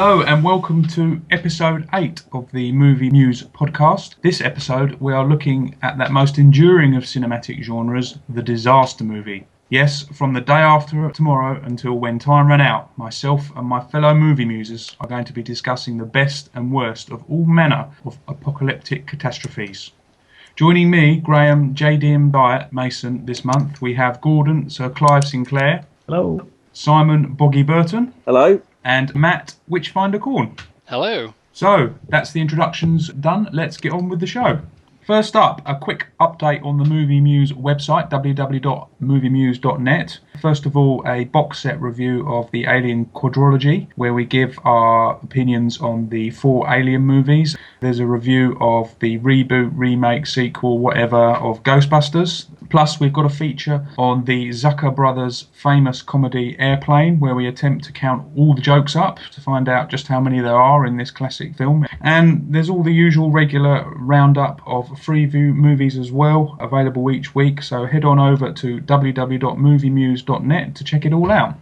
Hello and welcome to episode 8 of the MovieMuse podcast. This episode we are looking at that most enduring of cinematic genres, the disaster movie. Yes, from the day after tomorrow until when time ran out, myself and my fellow movie musers are going to be discussing the best and worst of all manner of apocalyptic catastrophes. Joining me, Graham, JD and Diet Mason this month, we have Gordon, Sir Clive Sinclair. Hello. Simon Boggy Burton. Hello. And Matt Witchfinder Corn. Hello. So, that's the introductions done. Let's get on with the show. First up, a quick update on the MovieMuse website, www.moviemuse.net. First of all, a box set review of the Alien Quadrilogy, where we give our opinions on the 4 Alien movies. There's a review of the reboot, remake, sequel, whatever, of Ghostbusters. Plus, we've got a feature on the Zucker brothers' famous comedy Airplane, where we attempt to count all the jokes up to find out just how many there are in this classic film. And there's all the usual regular roundup of Freeview movies as well, available each week. So head on over to www.moviemuse.net to check it all out.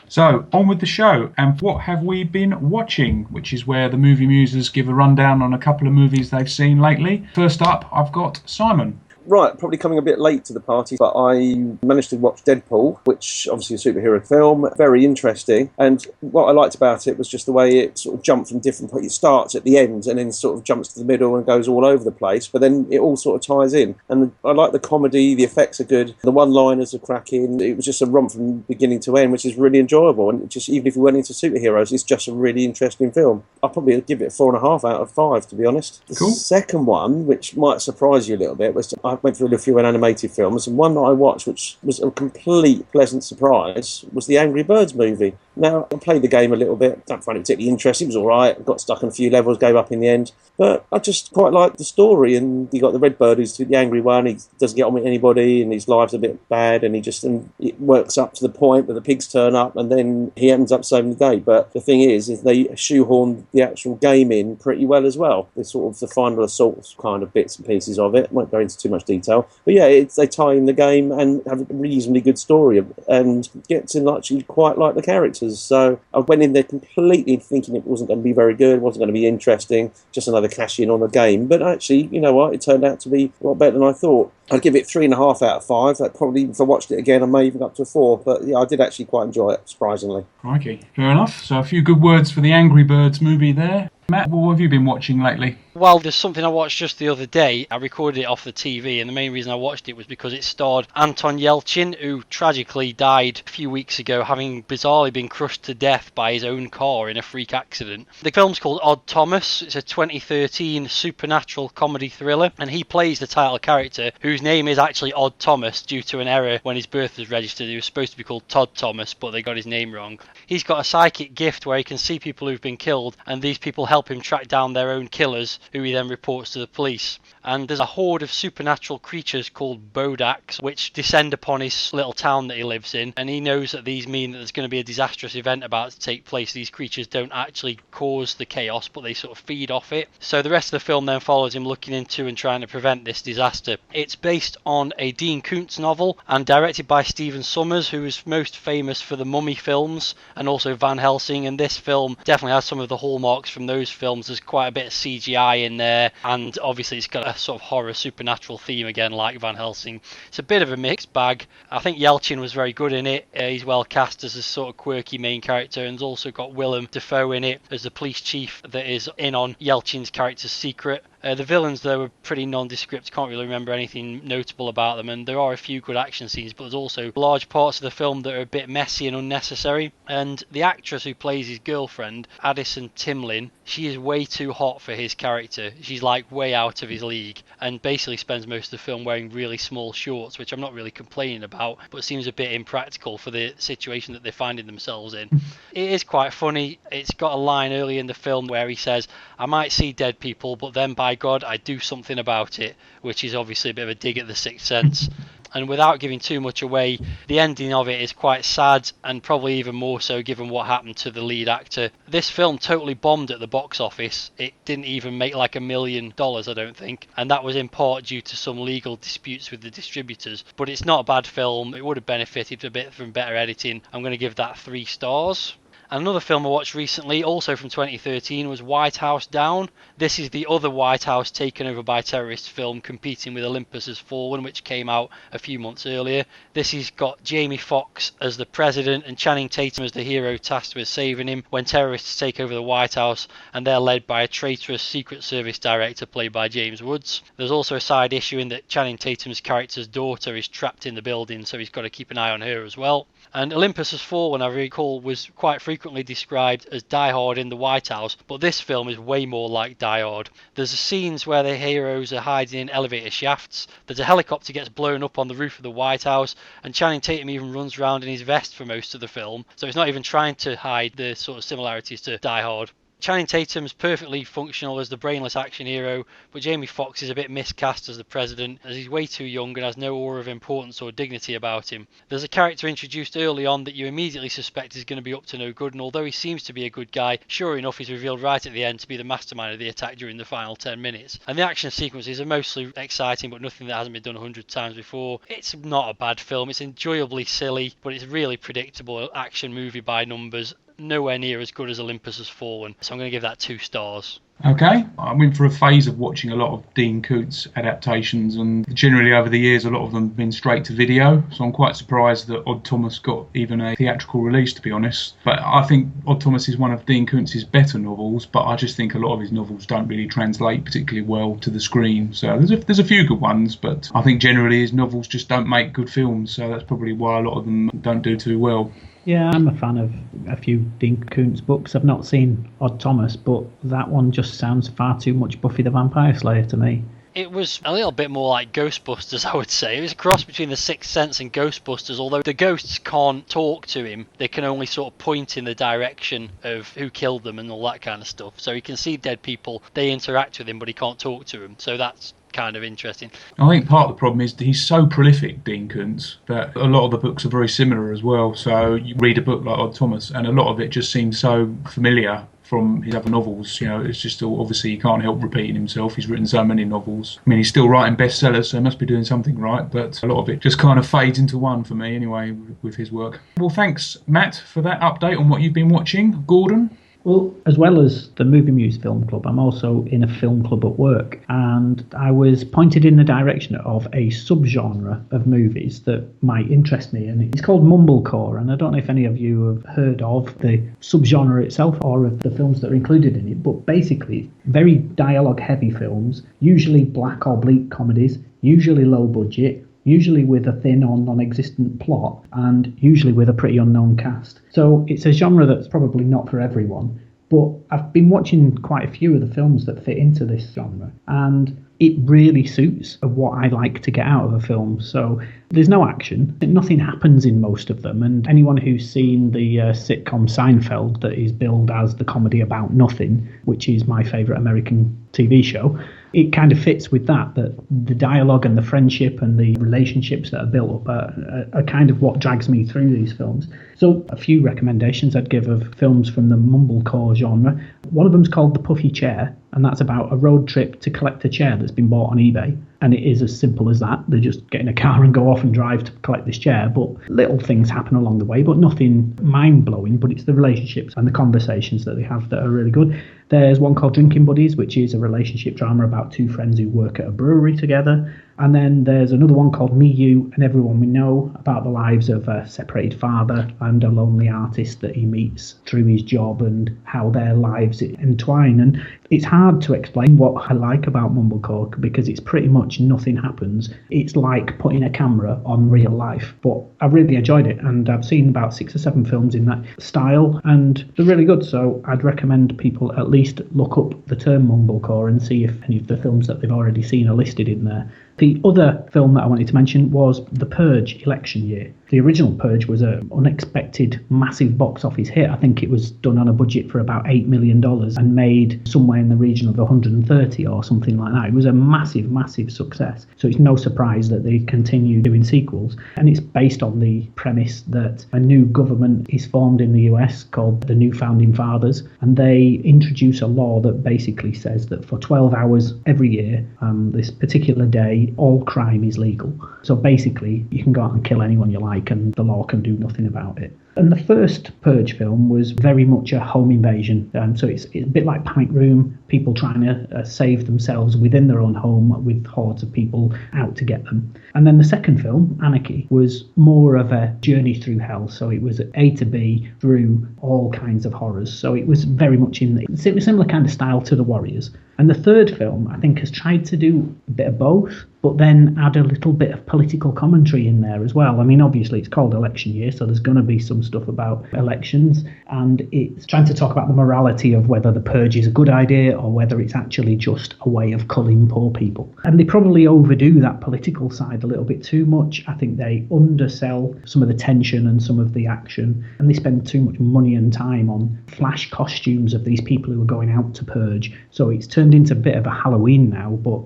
So, on with the show, and what have we been watching? Which is where the movie musers give a rundown on a couple of movies they've seen lately. First up, I've got Simon. Right, probably coming a bit late to the party, but I managed to watch Deadpool, which obviously is a superhero film, very interesting. And what I liked about it was just the way it sort of jumped from different points. It starts at the end and then sort of jumps to the middle and goes all over the place, but then it all sort of ties in. And I like the comedy, the effects are good, the one-liners are cracking. It was just a romp from beginning to end, which is really enjoyable. And just even if you weren't into superheroes, it's just a really interesting film. I'll probably give it 4.5 out of 5, to be honest. Cool. The second one, which might surprise you a little bit, was I went through a few animated films, and one that I watched, which was a complete pleasant surprise, was the Angry Birds movie. Now, I played the game a little bit, don't find it particularly interesting, it was alright, got stuck on a few levels, gave up in the end, but I just quite liked the story. And you got the Red Bird, who's the angry one, he doesn't get on with anybody, and his life's a bit bad, and it works up to the point that the pigs turn up, and then he ends up saving the day. But the thing is they shoehorn the actual game in pretty well as well. There's sort of the final assault kind of bits and pieces of it. Won't go into too much detail. But yeah, they tie in the game and have a reasonably good story and get to actually quite like the characters. So I went in there completely thinking it wasn't going to be very good, wasn't going to be interesting, just another cash in on a game. But actually, you know what, it turned out to be a lot better than I thought. I'd give it 3.5 out of 5. That probably, if I watched it again, I may even up to a 4. But yeah, I did actually quite enjoy it, surprisingly. Crikey, fair enough. So a few good words for the Angry Birds movie there. Matt, what have you been watching lately? Well, there's something I watched just the other day. I recorded it off the TV, and the main reason I watched it was because it starred Anton Yelchin, who tragically died a few weeks ago, having bizarrely been crushed to death by his own car in a freak accident. The film's called Odd Thomas. It's a 2013 supernatural comedy thriller, and he plays the title character, whose name is actually Odd Thomas due to an error when his birth was registered. He was supposed to be called Todd Thomas, but they got his name wrong. He's got a psychic gift where he can see people who've been killed, and these people help him track down their own killers, who he then reports to the police. And there's a horde of supernatural creatures called Bodaks which descend upon his little town that he lives in, and he knows that these mean that there's going to be a disastrous event about to take place. These creatures don't actually cause the chaos, but they sort of feed off it. So the rest of the film then follows him looking into and trying to prevent this disaster. It's based on a Dean Koontz novel and directed by Stephen Sommers, who is most famous for the Mummy films and also Van Helsing, and this film definitely has some of the hallmarks from those films. There's quite a bit of CGI in there, and obviously it's got a sort of horror supernatural theme again like Van Helsing. It's a bit of a mixed bag. I think Yelchin was very good in it. He's well cast as a sort of quirky main character, and has also got Willem Dafoe in it as the police chief that is in on Yelchin's character's secret. The villains, though, were pretty nondescript. Can't really remember anything notable about them, and there are a few good action scenes, but there's also large parts of the film that are a bit messy and unnecessary. And the actress who plays his girlfriend, Addison Timlin, she is way too hot for his character. She's like way out of his league, and basically spends most of the film wearing really small shorts, which I'm not really complaining about, but seems a bit impractical for the situation that they're finding themselves in. It is quite funny. It's got a line early in the film where he says, "I might see dead people, but then by God, I do something about it," which is obviously a bit of a dig at the Sixth Sense. And without giving too much away, the ending of it is quite sad, and probably even more so given what happened to the lead actor. This film totally bombed at the box office. It didn't even make like $1 million, I don't think, and that was in part due to some legal disputes with the distributors. But it's not a bad film. It would have benefited a bit from better editing. I'm going to give that 3 stars. And another film I watched recently, also from 2013, was White House Down. This is the other White House taken over by terrorists film, competing with Olympus Has Fallen, which came out a few months earlier. This has got Jamie Foxx as the president and Channing Tatum as the hero tasked with saving him when terrorists take over the White House, and they're led by a traitorous Secret Service director played by James Woods. There's also a side issue in that Channing Tatum's character's daughter is trapped in the building, so he's got to keep an eye on her as well. And Olympus Has Fallen, I recall, was quite frequently described as Die Hard in the White House, but this film is way more like Die Hard. There's scenes where the heroes are hiding in elevator shafts, there's a helicopter gets blown up on the roof of the White House, and Channing Tatum even runs around in his vest for most of the film, so it's not even trying to hide the sort of similarities to Die Hard. Channing Tatum's perfectly functional as the brainless action hero, but Jamie Foxx is a bit miscast as the president, as he's way too young and has no aura of importance or dignity about him. There's a character introduced early on that you immediately suspect is going to be up to no good, and although he seems to be a good guy, sure enough he's revealed right at the end to be the mastermind of the attack during the final 10 minutes. And the action sequences are mostly exciting, but nothing that hasn't been done 100 times before. It's not a bad film, it's enjoyably silly, but it's really predictable action movie by numbers. Nowhere near as good as Olympus Has Fallen, so I'm going to give that 2 stars. Okay, I went through a phase of watching a lot of Dean Koontz adaptations, and generally over the years a lot of them have been straight to video, so I'm quite surprised that Odd Thomas got even a theatrical release, to be honest. But I think Odd Thomas is one of Dean Koontz's better novels, but I just think a lot of his novels don't really translate particularly well to the screen. So there's a few good ones, but I think generally his novels just don't make good films, so that's probably why a lot of them don't do too well. Yeah, I'm a fan of a few Dean Koontz books. I've not seen Odd Thomas, but that one just sounds far too much Buffy the Vampire Slayer to me. It was a little bit more like Ghostbusters, I would say. It was a cross between The Sixth Sense and Ghostbusters, although the ghosts can't talk to him. They can only sort of point in the direction of who killed them and all that kind of stuff. So he can see dead people, they interact with him, but he can't talk to them. So that's kind of interesting. I think part of the problem is that he's so prolific, Dean Koontz, that a lot of the books are very similar as well. So you read a book like Odd Thomas and a lot of it just seems so familiar from his other novels. You know, it's just obviously he can't help repeating himself. He's written so many novels. I mean, he's still writing bestsellers, so he must be doing something right, but a lot of it just kind of fades into one for me anyway with his work. Well, thanks, Matt, for that update on what you've been watching. Gordon? Well, as well as the MovieMuse Film Club, I'm also in a film club at work, and I was pointed in the direction of a subgenre of movies that might interest me, and it's called mumblecore, and I don't know if any of you have heard of the subgenre itself or of the films that are included in it, but basically very dialogue-heavy films, usually black or bleak comedies, usually low budget, usually with a thin or non-existent plot, and usually with a pretty unknown cast. So it's a genre that's probably not for everyone, but I've been watching quite a few of the films that fit into this genre, and it really suits what I like to get out of a film. So there's no action, nothing happens in most of them, and anyone who's seen the sitcom Seinfeld that is billed as the comedy about nothing, which is my favourite American TV show, it kind of fits with that the dialogue and the friendship and the relationships that are built up are kind of what drags me through these films. So a few recommendations I'd give of films from the mumblecore genre. One of them's called The Puffy Chair, and that's about a road trip to collect a chair that's been bought on eBay. And it is as simple as that. They just get in a car and go off and drive to collect this chair. But little things happen along the way, but nothing mind-blowing. But it's the relationships and the conversations that they have that are really good. There's one called Drinking Buddies, which is a relationship drama about two friends who work at a brewery together. And then there's another one called Me, You, and Everyone We Know, about the lives of a separated father and a lonely artist that he meets through his job and how their lives entwine. And it's hard to explain what I like about mumblecore because it's pretty much nothing happens. It's like putting a camera on real life. But I really enjoyed it, and I've seen about 6 or 7 films in that style, and they're really good. So I'd recommend people at least look up the term mumblecore and see if any of the films that they've already seen are listed in there. The other film that I wanted to mention was The Purge election year. The original Purge was an unexpected massive box office hit. I think it was done on a budget for about $8 million and made somewhere in the region of 130 or something like that. It was a massive, massive success. So it's no surprise that they continue doing sequels. And it's based on the premise that a new government is formed in the US called the New Founding Fathers. And they introduce a law that basically says that for 12 hours every year, this particular day, all crime is legal. So basically, you can go out and kill anyone you like and the law can do nothing about it. And the first Purge film was very much a home invasion. So it's a bit like Panic Room, people trying to save themselves within their own home with hordes of people out to get them. And then the second film, Anarchy, was more of a journey through hell. So it was A to B through all kinds of horrors. So it was very much in a similar kind of style to The Warriors. And the third film, I think, has tried to do a bit of both, but then add a little bit of political commentary in there as well. I mean, obviously, it's called election year, so there's going to be some stuff about elections, and it's trying to talk about the morality of whether the purge is a good idea or whether it's actually just a way of culling poor people. And they probably overdo that political side a little bit too much. I think they undersell some of the tension and some of the action, and they spend too much money and time on flash costumes of these people who are going out to purge. So it's turned into a bit of a Halloween now, but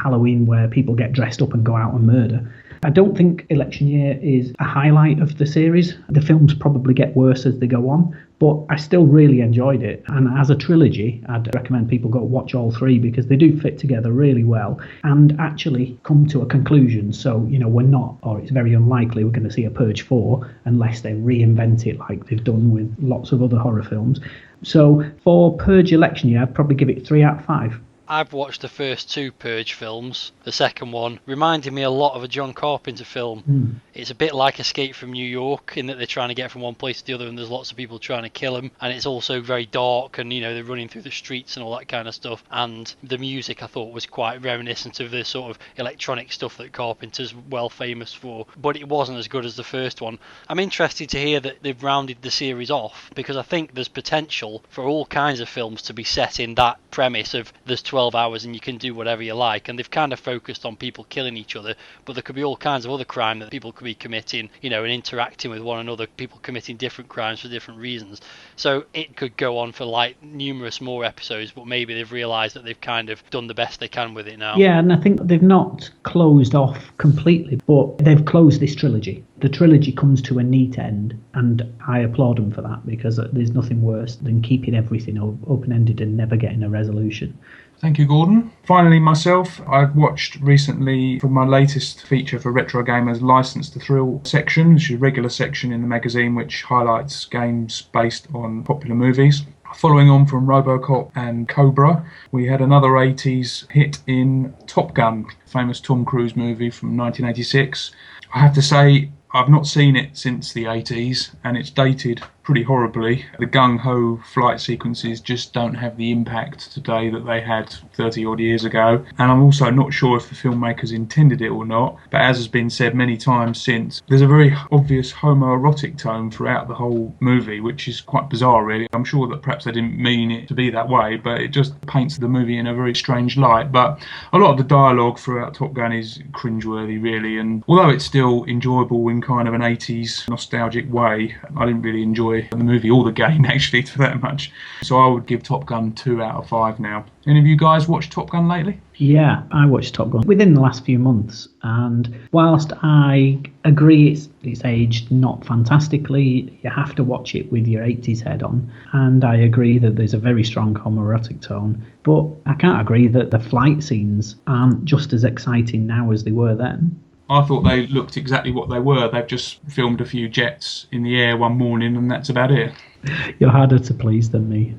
Halloween where people get dressed up and go out and murder. I don't think Election Year is a highlight of the series. The films probably get worse as they go on, but I still really enjoyed it. And as a trilogy, I'd recommend people go watch all three because they do fit together really well and actually come to a conclusion. So, we're not, or it's very unlikely we're going to see a Purge 4 unless they reinvent it like they've done with lots of other horror films. So for Purge Election Year, I'd probably give it 3 out of 5. I've watched the first 2 Purge films. The second one reminded me a lot of a John Carpenter film. It's a bit like Escape from New York in that they're trying to get from one place to the other and there's lots of people trying to kill him. And it's also very dark and, they're running through the streets and all that kind of stuff. And the music I thought was quite reminiscent of the sort of electronic stuff that Carpenter's well famous for. But it wasn't as good as the first one. I'm interested to hear that they've rounded the series off because I think there's potential for all kinds of films to be set in that premise of there's 12 hours and you can do whatever you like, and they've kind of focused on people killing each other, but there could be all kinds of other crime that people could be committing, and interacting with one another, people committing different crimes for different reasons. So it could go on for like numerous more episodes, but maybe they've realised that they've kind of done the best they can with it now. Yeah, and I think they've not closed off completely, but they've closed this trilogy. The trilogy comes to a neat end, and I applaud them for that because there's nothing worse than keeping everything open-ended and never getting a resolution. Thank you, Gordon. Finally, myself, I've watched recently for my latest feature for Retro Gamers, License to Thrill section, which is a regular section in the magazine which highlights games based on popular movies. Following on from RoboCop and Cobra, we had another 80s hit in Top Gun, famous Tom Cruise movie from 1986. I have to say, I've not seen it since the 80s, and it's dated pretty horribly. The gung-ho flight sequences just don't have the impact today that they had 30 odd years ago, and I'm also not sure if the filmmakers intended it or not, but as has been said many times since, there's a very obvious homoerotic tone throughout the whole movie, which is quite bizarre really. I'm sure that perhaps they didn't mean it to be that way, but it just paints the movie in a very strange light. But a lot of the dialogue throughout Top Gun is cringeworthy really, and although it's still enjoyable in kind of an 80s nostalgic way, I didn't really enjoy the movie or the game actually for that much. So I would give Top Gun 2 out of 5 now. Any of you guys watched Top Gun lately? Yeah, I watched Top Gun within the last few months, and whilst I agree it's aged not fantastically, you have to watch it with your 80s head on, and I agree that there's a very strong homoerotic tone, but I can't agree that the flight scenes aren't just as exciting now as they were then. I thought they looked exactly what they were. They've just filmed a few jets in the air one morning and that's about it. You're harder to please than me.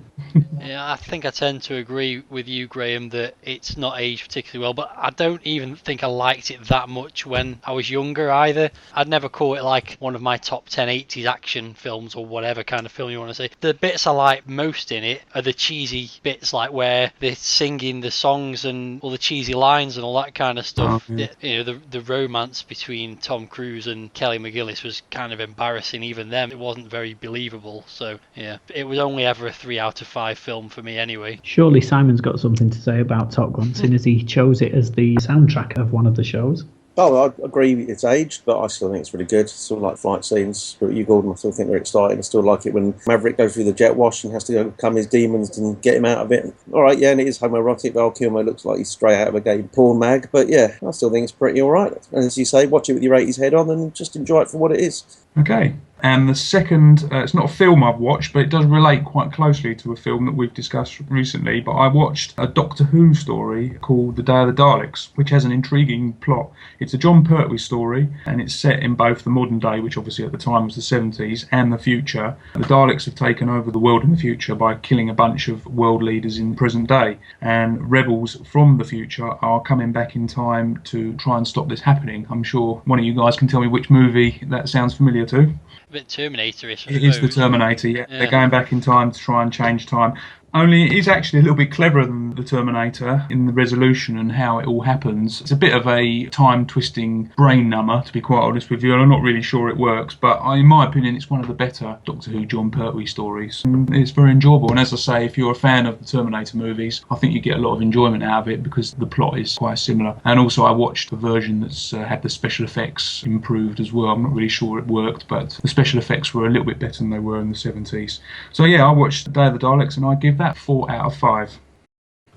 Yeah, I think I tend to agree with you, Graham, that it's not aged particularly well, but I don't even think I liked it that much when I was younger either. I'd never call it like one of my top 10 80s action films or whatever kind of film you want to say. The bits I like most in it are the cheesy bits, like where they're singing the songs and all the cheesy lines and all that kind of stuff. Oh, yeah. The romance between Tom Cruise and Kelly McGillis was kind of embarrassing even then. It wasn't very believable, so yeah, it was only ever a 3 out of 5 film for me anyway. Surely Simon's got something to say about Top Gun, seeing as he chose it as the soundtrack of one of the shows. Oh, I agree it's aged, but I still think it's really good. Sort of like fight scenes. But you, Gordon, I still think they're exciting. I still like it when Maverick goes through the jet wash and has to overcome his demons and get him out of it. All right, yeah, and it is homoerotic. Val Kilmer looks like he's straight out of a gay porn mag. But yeah, I still think it's pretty all right. And as you say, watch it with your 80s head on and just enjoy it for what it is. Okay. And the second, it's not a film I've watched, but it does relate quite closely to a film that we've discussed recently. But I watched a Doctor Who story called The Day of the Daleks, which has an intriguing plot. It's a John Pertwee story, and it's set in both the modern day, which obviously at the time was the 70s, and the future. The Daleks have taken over the world in the future by killing a bunch of world leaders in present day, and rebels from the future are coming back in time to try and stop this happening. I'm sure one of you guys can tell me which movie that sounds familiar to. A bit Terminator-ish, I It is the suppose. Terminator, yeah. They're going back in time to try and change time. Only it is actually a little bit cleverer than the Terminator in the resolution and how it all happens. It's a bit of a time-twisting brain number, to be quite honest with you, and I'm not really sure it works, but in my opinion, it's one of the better Doctor Who John Pertwee stories. And it's very enjoyable, and as I say, if you're a fan of the Terminator movies, I think you get a lot of enjoyment out of it because the plot is quite similar. And also, I watched the version that's had the special effects improved as well. I'm not really sure it worked, but the special effects were a little bit better than they were in the 70s. So yeah, I watched Day of the Daleks, and I give that 4 out of 5.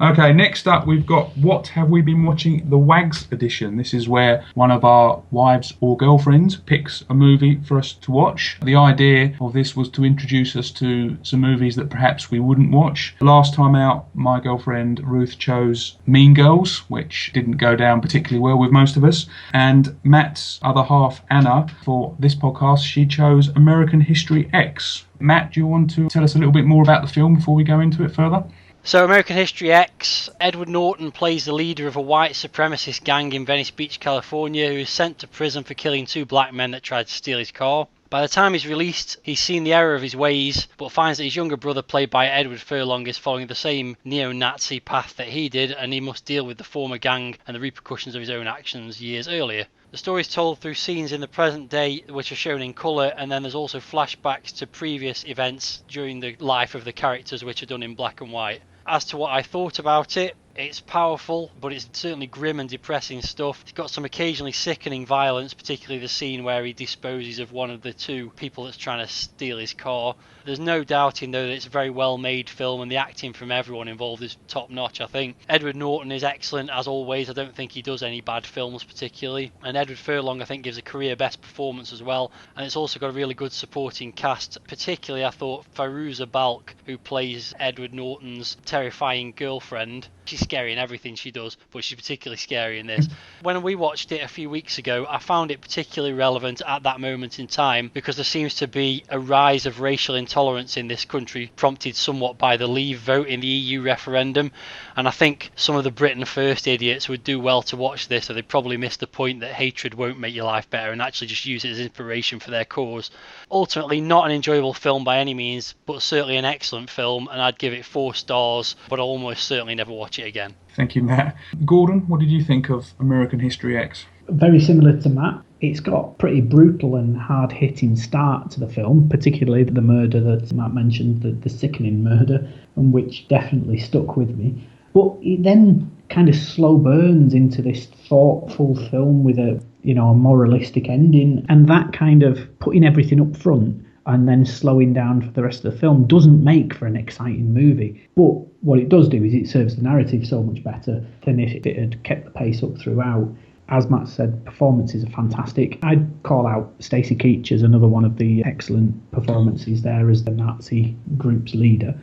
Okay, next up we've got What Have We Been Watching? The Wags edition. This is where one of our wives or girlfriends picks a movie for us to watch. The idea of this was to introduce us to some movies that perhaps we wouldn't watch. Last time out, my girlfriend Ruth chose Mean Girls, which didn't go down particularly well with most of us. And Matt's other half, Anna, for this podcast, she chose American History X. Matt, do you want to tell us a little bit more about the film before we go into it further? So, American History X, Edward Norton plays the leader of a white supremacist gang in Venice Beach, California, who is sent to prison for killing 2 black men that tried to steal his car. By the time he's released, he's seen the error of his ways, but finds that his younger brother, played by Edward Furlong, is following the same neo-Nazi path that he did, and he must deal with the former gang and the repercussions of his own actions years earlier. The story is told through scenes in the present day which are shown in colour, and then there's also flashbacks to previous events during the life of the characters which are done in black and white. As to what I thought about it, it's powerful, but it's certainly grim and depressing stuff. It's got some occasionally sickening violence, particularly the scene where he disposes of one of the 2 people that's trying to steal his car. There's no doubting, though, that it's a very well-made film, and the acting from everyone involved is top-notch, I think. Edward Norton is excellent, as always. I don't think he does any bad films, particularly. And Edward Furlong, I think, gives a career-best performance as well. And it's also got a really good supporting cast. Particularly, I thought, Fairuza Balk, who plays Edward Norton's terrifying girlfriend. She's scary in everything she does, but she's particularly scary in this. When we watched it a few weeks ago, I found it particularly relevant at that moment in time because there seems to be a rise of racial intolerance in this country, prompted somewhat by the Leave vote in the EU referendum. And I think some of the Britain First idiots would do well to watch this, or they probably missed the point that hatred won't make your life better, and actually just use it as inspiration for their cause. Ultimately, not an enjoyable film by any means, but certainly an excellent film, and I'd give it 4 stars, but I'll almost certainly never watch it again. Thank you, Matt. Gordon, what did you think of American History X? Very similar to Matt. It's got a pretty brutal and hard-hitting start to the film, particularly the murder that Matt mentioned, the sickening murder, and which definitely stuck with me. But it then kind of slow burns into this thoughtful film with a moralistic ending, and that kind of putting everything up front and then slowing down for the rest of the film doesn't make for an exciting movie. But what it does do is it serves the narrative so much better than if it had kept the pace up throughout. As Matt said, performances are fantastic. I'd call out Stacey Keach as another one of the excellent performances there as the Nazi group's leader.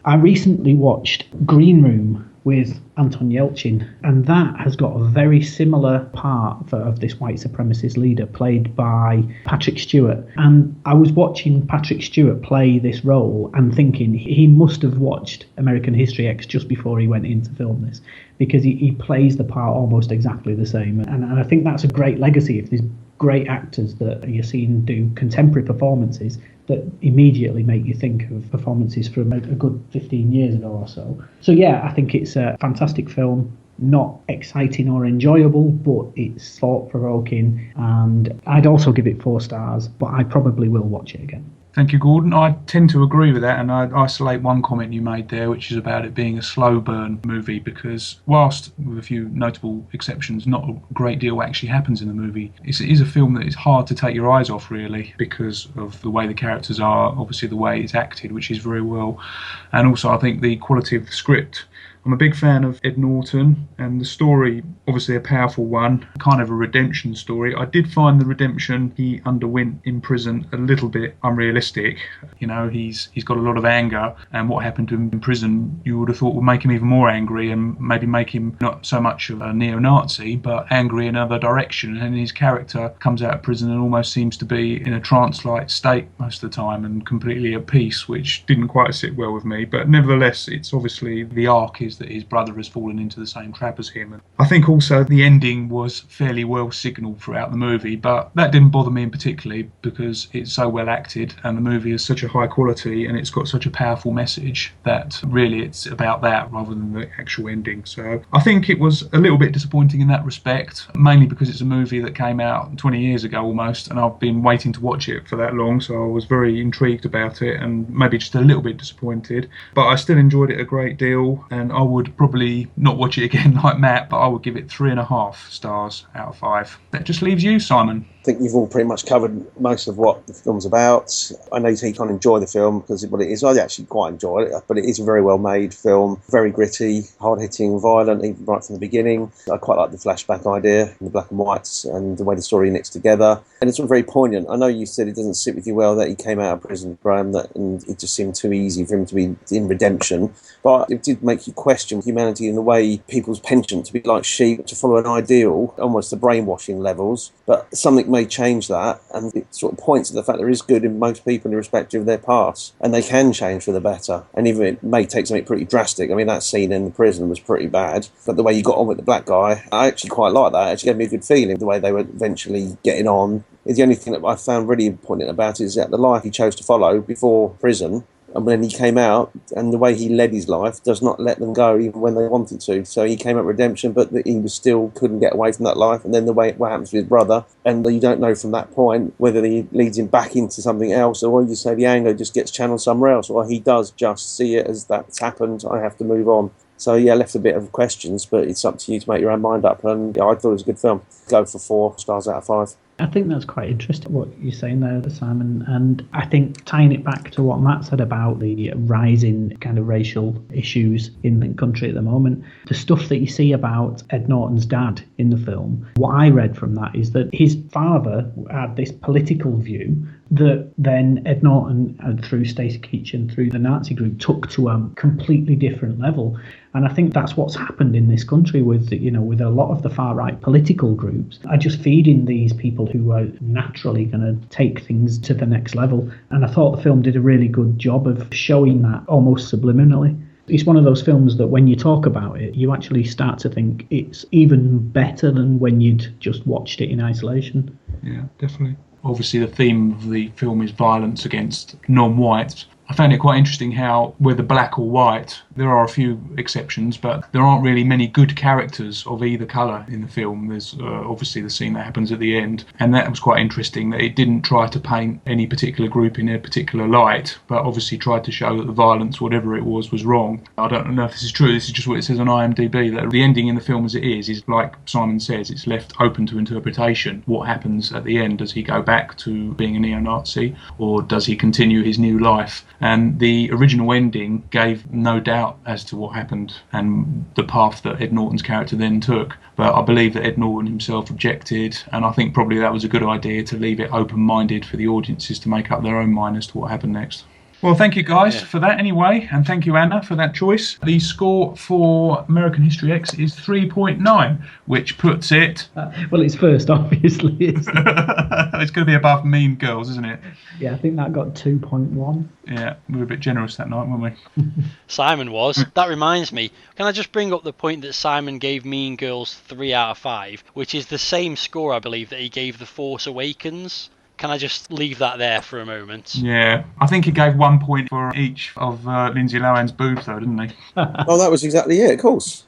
I recently watched Green Room with Anton Yelchin, and that has got a very similar part of this white supremacist leader played by Patrick Stewart. And I was watching Patrick Stewart play this role and thinking he must have watched American History X just before he went in to film this, because he plays the part almost exactly the same. And I think that's a great legacy if there's great actors that you're seeing do contemporary performances that immediately make you think of performances from a good 15 years ago or so. So yeah, I think it's a fantastic film, not exciting or enjoyable, but it's thought-provoking, and I'd also give it 4 stars, but I probably will watch it again. Thank you, Gordon. I tend to agree with that, and I'd isolate one comment you made there, which is about it being a slow burn movie, because whilst, with a few notable exceptions, not a great deal actually happens in the movie, it is a film that is hard to take your eyes off, really, because of the way the characters are, obviously the way it's acted, which is very well, and also I think the quality of the script. I'm a big fan of Ed Norton, and the story, obviously a powerful one, kind of a redemption story. I did find the redemption he underwent in prison a little bit unrealistic. You know, he's got a lot of anger, and what happened to him in prison, you would have thought would make him even more angry and maybe make him not so much of a neo-Nazi, but angry in another direction. And his character comes out of prison and almost seems to be in a trance-like state most of the time and completely at peace, which didn't quite sit well with me. But nevertheless, it's obviously the arc is that his brother has fallen into the same trap as him. And I think also the ending was fairly well signalled throughout the movie, but that didn't bother me in particularly because it's so well acted and the movie is such a high quality and it's got such a powerful message that really it's about that rather than the actual ending. So I think it was a little bit disappointing in that respect, mainly because it's a movie that came out 20 years ago almost, and I've been waiting to watch it for that long, so I was very intrigued about it and maybe just a little bit disappointed. But I still enjoyed it a great deal, and I would probably not watch it again like Matt, but I would give it 3.5 stars out of 5. That just leaves you, Simon. I think you've all pretty much covered most of what the film's about. I know you can't enjoy the film because what it is, I actually quite enjoy it, but it is a very well made film, very gritty, hard hitting, violent, even right from the beginning. I quite like the flashback idea, the black and whites, and the way the story knits together. And it's all very poignant. I know you said it doesn't sit with you well that he came out of prison, Graham, and it just seemed too easy for him to be in redemption. But it did make you question humanity in the way people's penchant to be like sheep, to follow an ideal, almost the brainwashing levels. But something may change that, and it sort of points to the fact there is good in most people irrespective of their past, and they can change for the better. And even it may take something pretty drastic. I mean, that scene in the prison was pretty bad, but the way you got on with the black guy, I actually quite like that. It actually gave me a good feeling, the way they were eventually getting on. The only thing that I found really important about it is that the life he chose to follow before prison, and when he came out, and the way he led his life does not let them go even when they wanted to. So he came out redemption, but he was still couldn't get away from that life. And then the way what happens with his brother, and you don't know from that point whether he leads him back into something else, or you say the anger just gets channeled somewhere else, or he does just see it as that's happened, I have to move on. So yeah, left a bit of questions, but it's up to you to make your own mind up. And yeah, I thought it was a good film. Go for 4 stars out of 5. I think that's quite interesting what you're saying there, Simon, and I think tying it back to what Matt said about the rising kind of racial issues in the country at the moment, the stuff that you see about Ed Norton's dad in the film, what I read from that is that his father had this political view that then Ed Norton, through Stacey Keach and through the Nazi group, took to a completely different level. And I think that's what's happened in this country with, with a lot of the far-right political groups are just feeding these people who are naturally going to take things to the next level. And I thought the film did a really good job of showing that almost subliminally. It's one of those films that when you talk about it, you actually start to think it's even better than when you'd just watched it in isolation. Yeah, definitely. Obviously, the theme of the film is violence against non-whites. I found it quite interesting how, whether black or white, there are a few exceptions, but there aren't really many good characters of either colour in the film. There's obviously the scene that happens at the end, and that was quite interesting, that it didn't try to paint any particular group in a particular light, but obviously tried to show that the violence, whatever it was wrong. I don't know if this is true, this is just what it says on IMDb, that the ending in the film as it is like Simon says, it's left open to interpretation. What happens at the end? Does he go back to being a neo-Nazi, or does he continue his new life? And the original ending gave no doubt as to what happened and the path that Ed Norton's character then took. But I believe that Ed Norton himself objected, and I think probably that was a good idea to leave it open-minded for the audiences to make up their own mind as to what happened next. Well, thank you guys for that anyway, and thank you, Anna, for that choice. The score for American History X is 3.9, which puts it... well, it's first, obviously. It's going to be above Mean Girls, isn't it? Yeah, I think that got 2.1. Yeah, we were a bit generous that night, weren't we? Simon was. That reminds me, can I just bring up the point that Simon gave Mean Girls 3 out of 5, which is the same score, I believe, that he gave The Force Awakens? Can I just leave that there for a moment? Yeah. I think he gave 1 point for each of Lindsay Lohan's boobs, though, didn't he? Oh, that was exactly it, of course.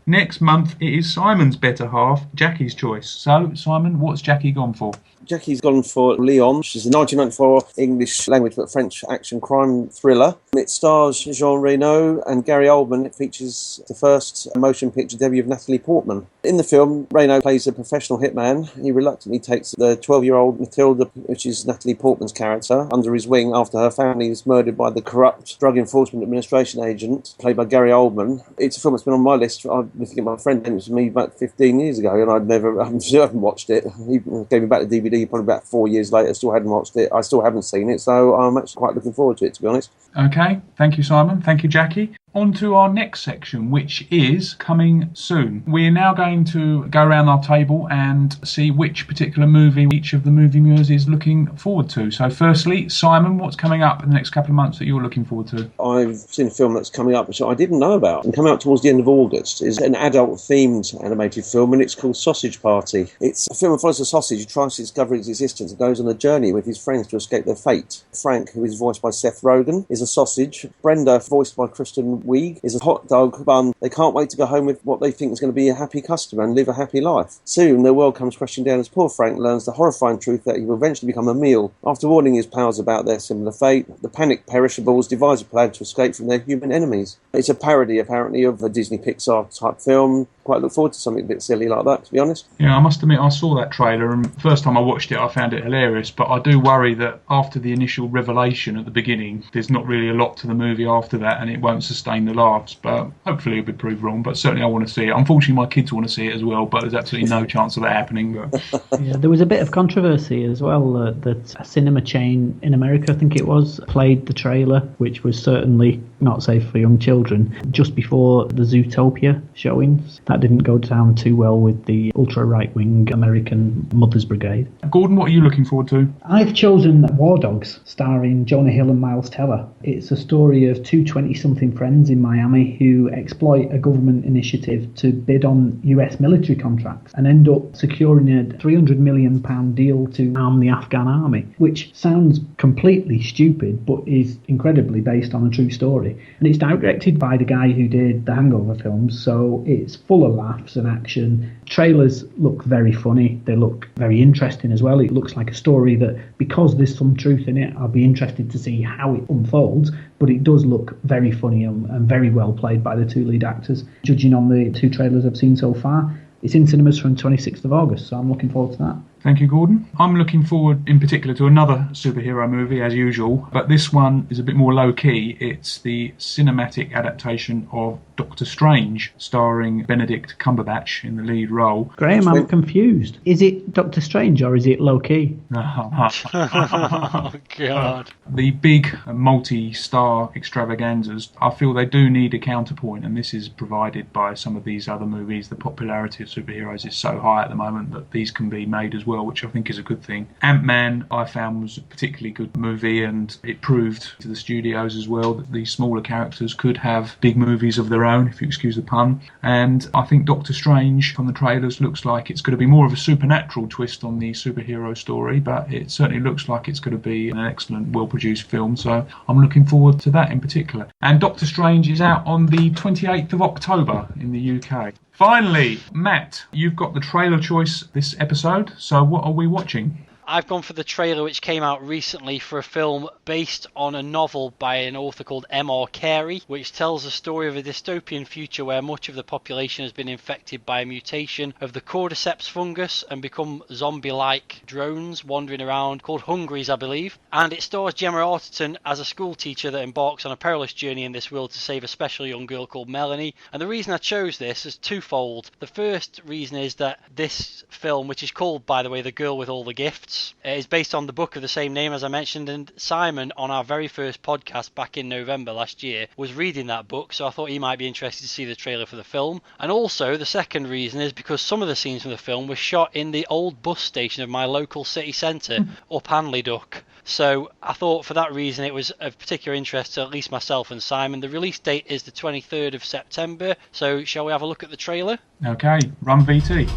Next month, it is Simon's better half, Jackie's choice. So, Simon, what's Jackie gone for? Jackie's gone for Leon, which is a 1994 English language but French action crime thriller. It stars Jean Reno and Gary Oldman. It features the first motion picture debut of Natalie Portman. In the film, Reno plays a professional hitman. He reluctantly takes the 12-year-old Matilda, which is Natalie Portman's character, under his wing after her family is murdered by the corrupt Drug Enforcement Administration agent, played by Gary Oldman. It's a film that's been on my list. I think my friend lent it to me about 15 years ago, and I still haven't watched it. He gave me back the DVD probably about 4 years later. Still hadn't watched it. I still haven't seen it, so I'm actually quite looking forward to it, to be honest. Okay, thank you, Simon. Thank you, Jackie. On to our next section, which is coming soon. We're now going to go around our table and see which particular movie each of the MovieMuse is looking forward to. So firstly, Simon, what's coming up in the next couple of months that you're looking forward to? I've seen a film that's coming up which I didn't know about and coming out towards the end of August. It's an adult-themed animated film, and it's called Sausage Party. It's a film that follows a sausage who tries to discover its existence and goes on a journey with his friends to escape their fate. Frank, who is voiced by Seth Rogen, is a sausage. Brenda, voiced by Kristen Wiig, is a hot dog bun. They can't wait to go home with what they think is going to be a happy customer and live a happy life. Soon, their world comes crashing down as poor Frank learns the horrifying truth that he will eventually become a meal. After warning his pals about their similar fate, the panicked perishables devise a plan to escape from their human enemies. It's a parody, apparently, of a Disney Pixar type film. Quite look forward to something a bit silly like that, to be honest. Yeah, I must admit I saw that trailer, and the first time I watched it I found it hilarious, but I do worry that after the initial revelation at the beginning there's not really a lot to the movie after that, and it won't sustain the laughs, but hopefully it'll be proved wrong. But certainly I want to see it. Unfortunately my kids want to see it as well, but there's absolutely no chance of that happening. But yeah, there was a bit of controversy as well that a cinema chain in America, I think it was, played the trailer, which was certainly not safe for young children, just before the Zootopia showings. That didn't go down too well with the ultra-right-wing American Mothers Brigade. Gordon, what are you looking forward to? I've chosen War Dogs, starring Jonah Hill and Miles Teller. It's a story of two 20-something friends in Miami who exploit a government initiative to bid on US military contracts and end up securing a £300 million deal to arm the Afghan army, which sounds completely stupid but is incredibly based on a true story. And it's directed by the guy who did the Hangover films, so it's full of laughs and action. Trailers look very funny. They look very interesting as well. It looks like a story that, because there's some truth in it, I'll be interested to see how it unfolds, but it does look very funny and very well played by the two lead actors. Judging on the two trailers I've seen so far, it's in cinemas from 26th of August, so I'm looking forward to that. Thank you, Gordon. I'm looking forward in particular to another superhero movie, as usual, but this one is a bit more low-key. It's the cinematic adaptation of Doctor Strange, starring Benedict Cumberbatch in the lead role. Graham, I'm confused. Is it Doctor Strange or is it low-key? Oh, God. The big multi-star extravaganzas, I feel they do need a counterpoint, and this is provided by some of these other movies. The popularity of superheroes is so high at the moment that these can be made as well, which I think is a good thing. Ant-Man, I found, was a particularly good movie, and it proved to the studios as well that these smaller characters could have big movies of their own, if you excuse the pun. And I think Doctor Strange, from the trailers, looks like it's going to be more of a supernatural twist on the superhero story, but it certainly looks like it's going to be an excellent, well-produced film, so I'm looking forward to that in particular. And Doctor Strange is out on the 28th of October in the UK. Finally, Matt, you've got the trailer choice this episode, so what are we watching? I've gone for the trailer which came out recently for a film based on a novel by an author called M.R. Carey, which tells the story of a dystopian future where much of the population has been infected by a mutation of the cordyceps fungus and become zombie-like drones wandering around, called Hungries, I believe. And it stars Gemma Arterton as a school teacher that embarks on a perilous journey in this world to save a special young girl called Melanie. And the reason I chose this is twofold. The first reason is that this film, which is called, by the way, The Girl with All the Gifts, is based on the book of the same name, as I mentioned, and Simon, on our very first podcast back in November last year, was reading that book, so I thought he might be interested to see the trailer for the film. And also, the second reason is because some of the scenes from the film were shot in the old bus station of my local city centre, up Hanley Duck. So I thought for that reason it was of particular interest to at least myself and Simon. The release date is the 23rd of September, so shall we have a look at the trailer? Okay, run VT.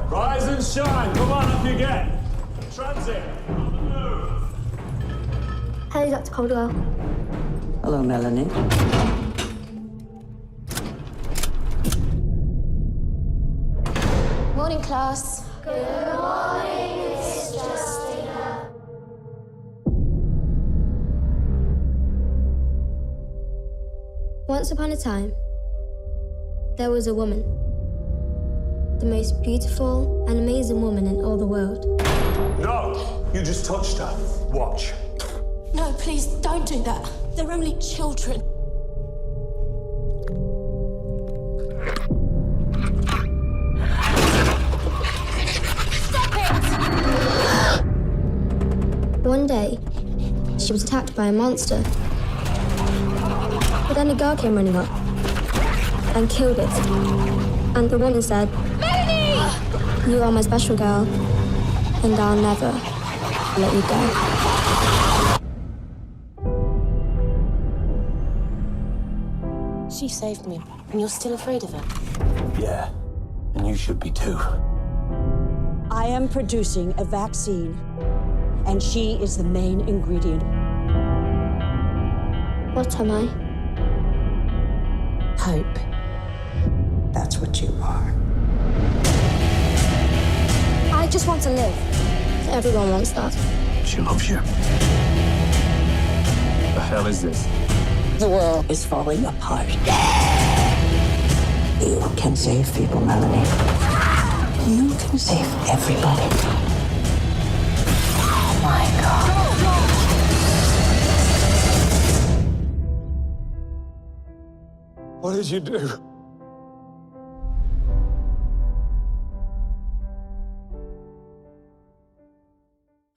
Rise and shine, come on up you get. Transit, on the move. Hello, Dr. Caldwell. Hello, Melanie. class. Good morning, Miss Justina. Once upon a time, there was a woman. The most beautiful and amazing woman in all the world. No! You just touched her. Watch. No, please, don't do that. They're only children. One day, she was attacked by a monster. But then a girl came running up and killed it. And the woman said, "Lady! You are my special girl, and I'll never let you go." She saved me, and you're still afraid of her? Yeah, and you should be too. I am producing a vaccine, and she is the main ingredient. What am I? Hope. That's what you are. I just want to live. Everyone wants that. She loves you. The hell is this? The world is falling apart. You can save people, Melanie. You can save everybody. Oh my God. What did you do?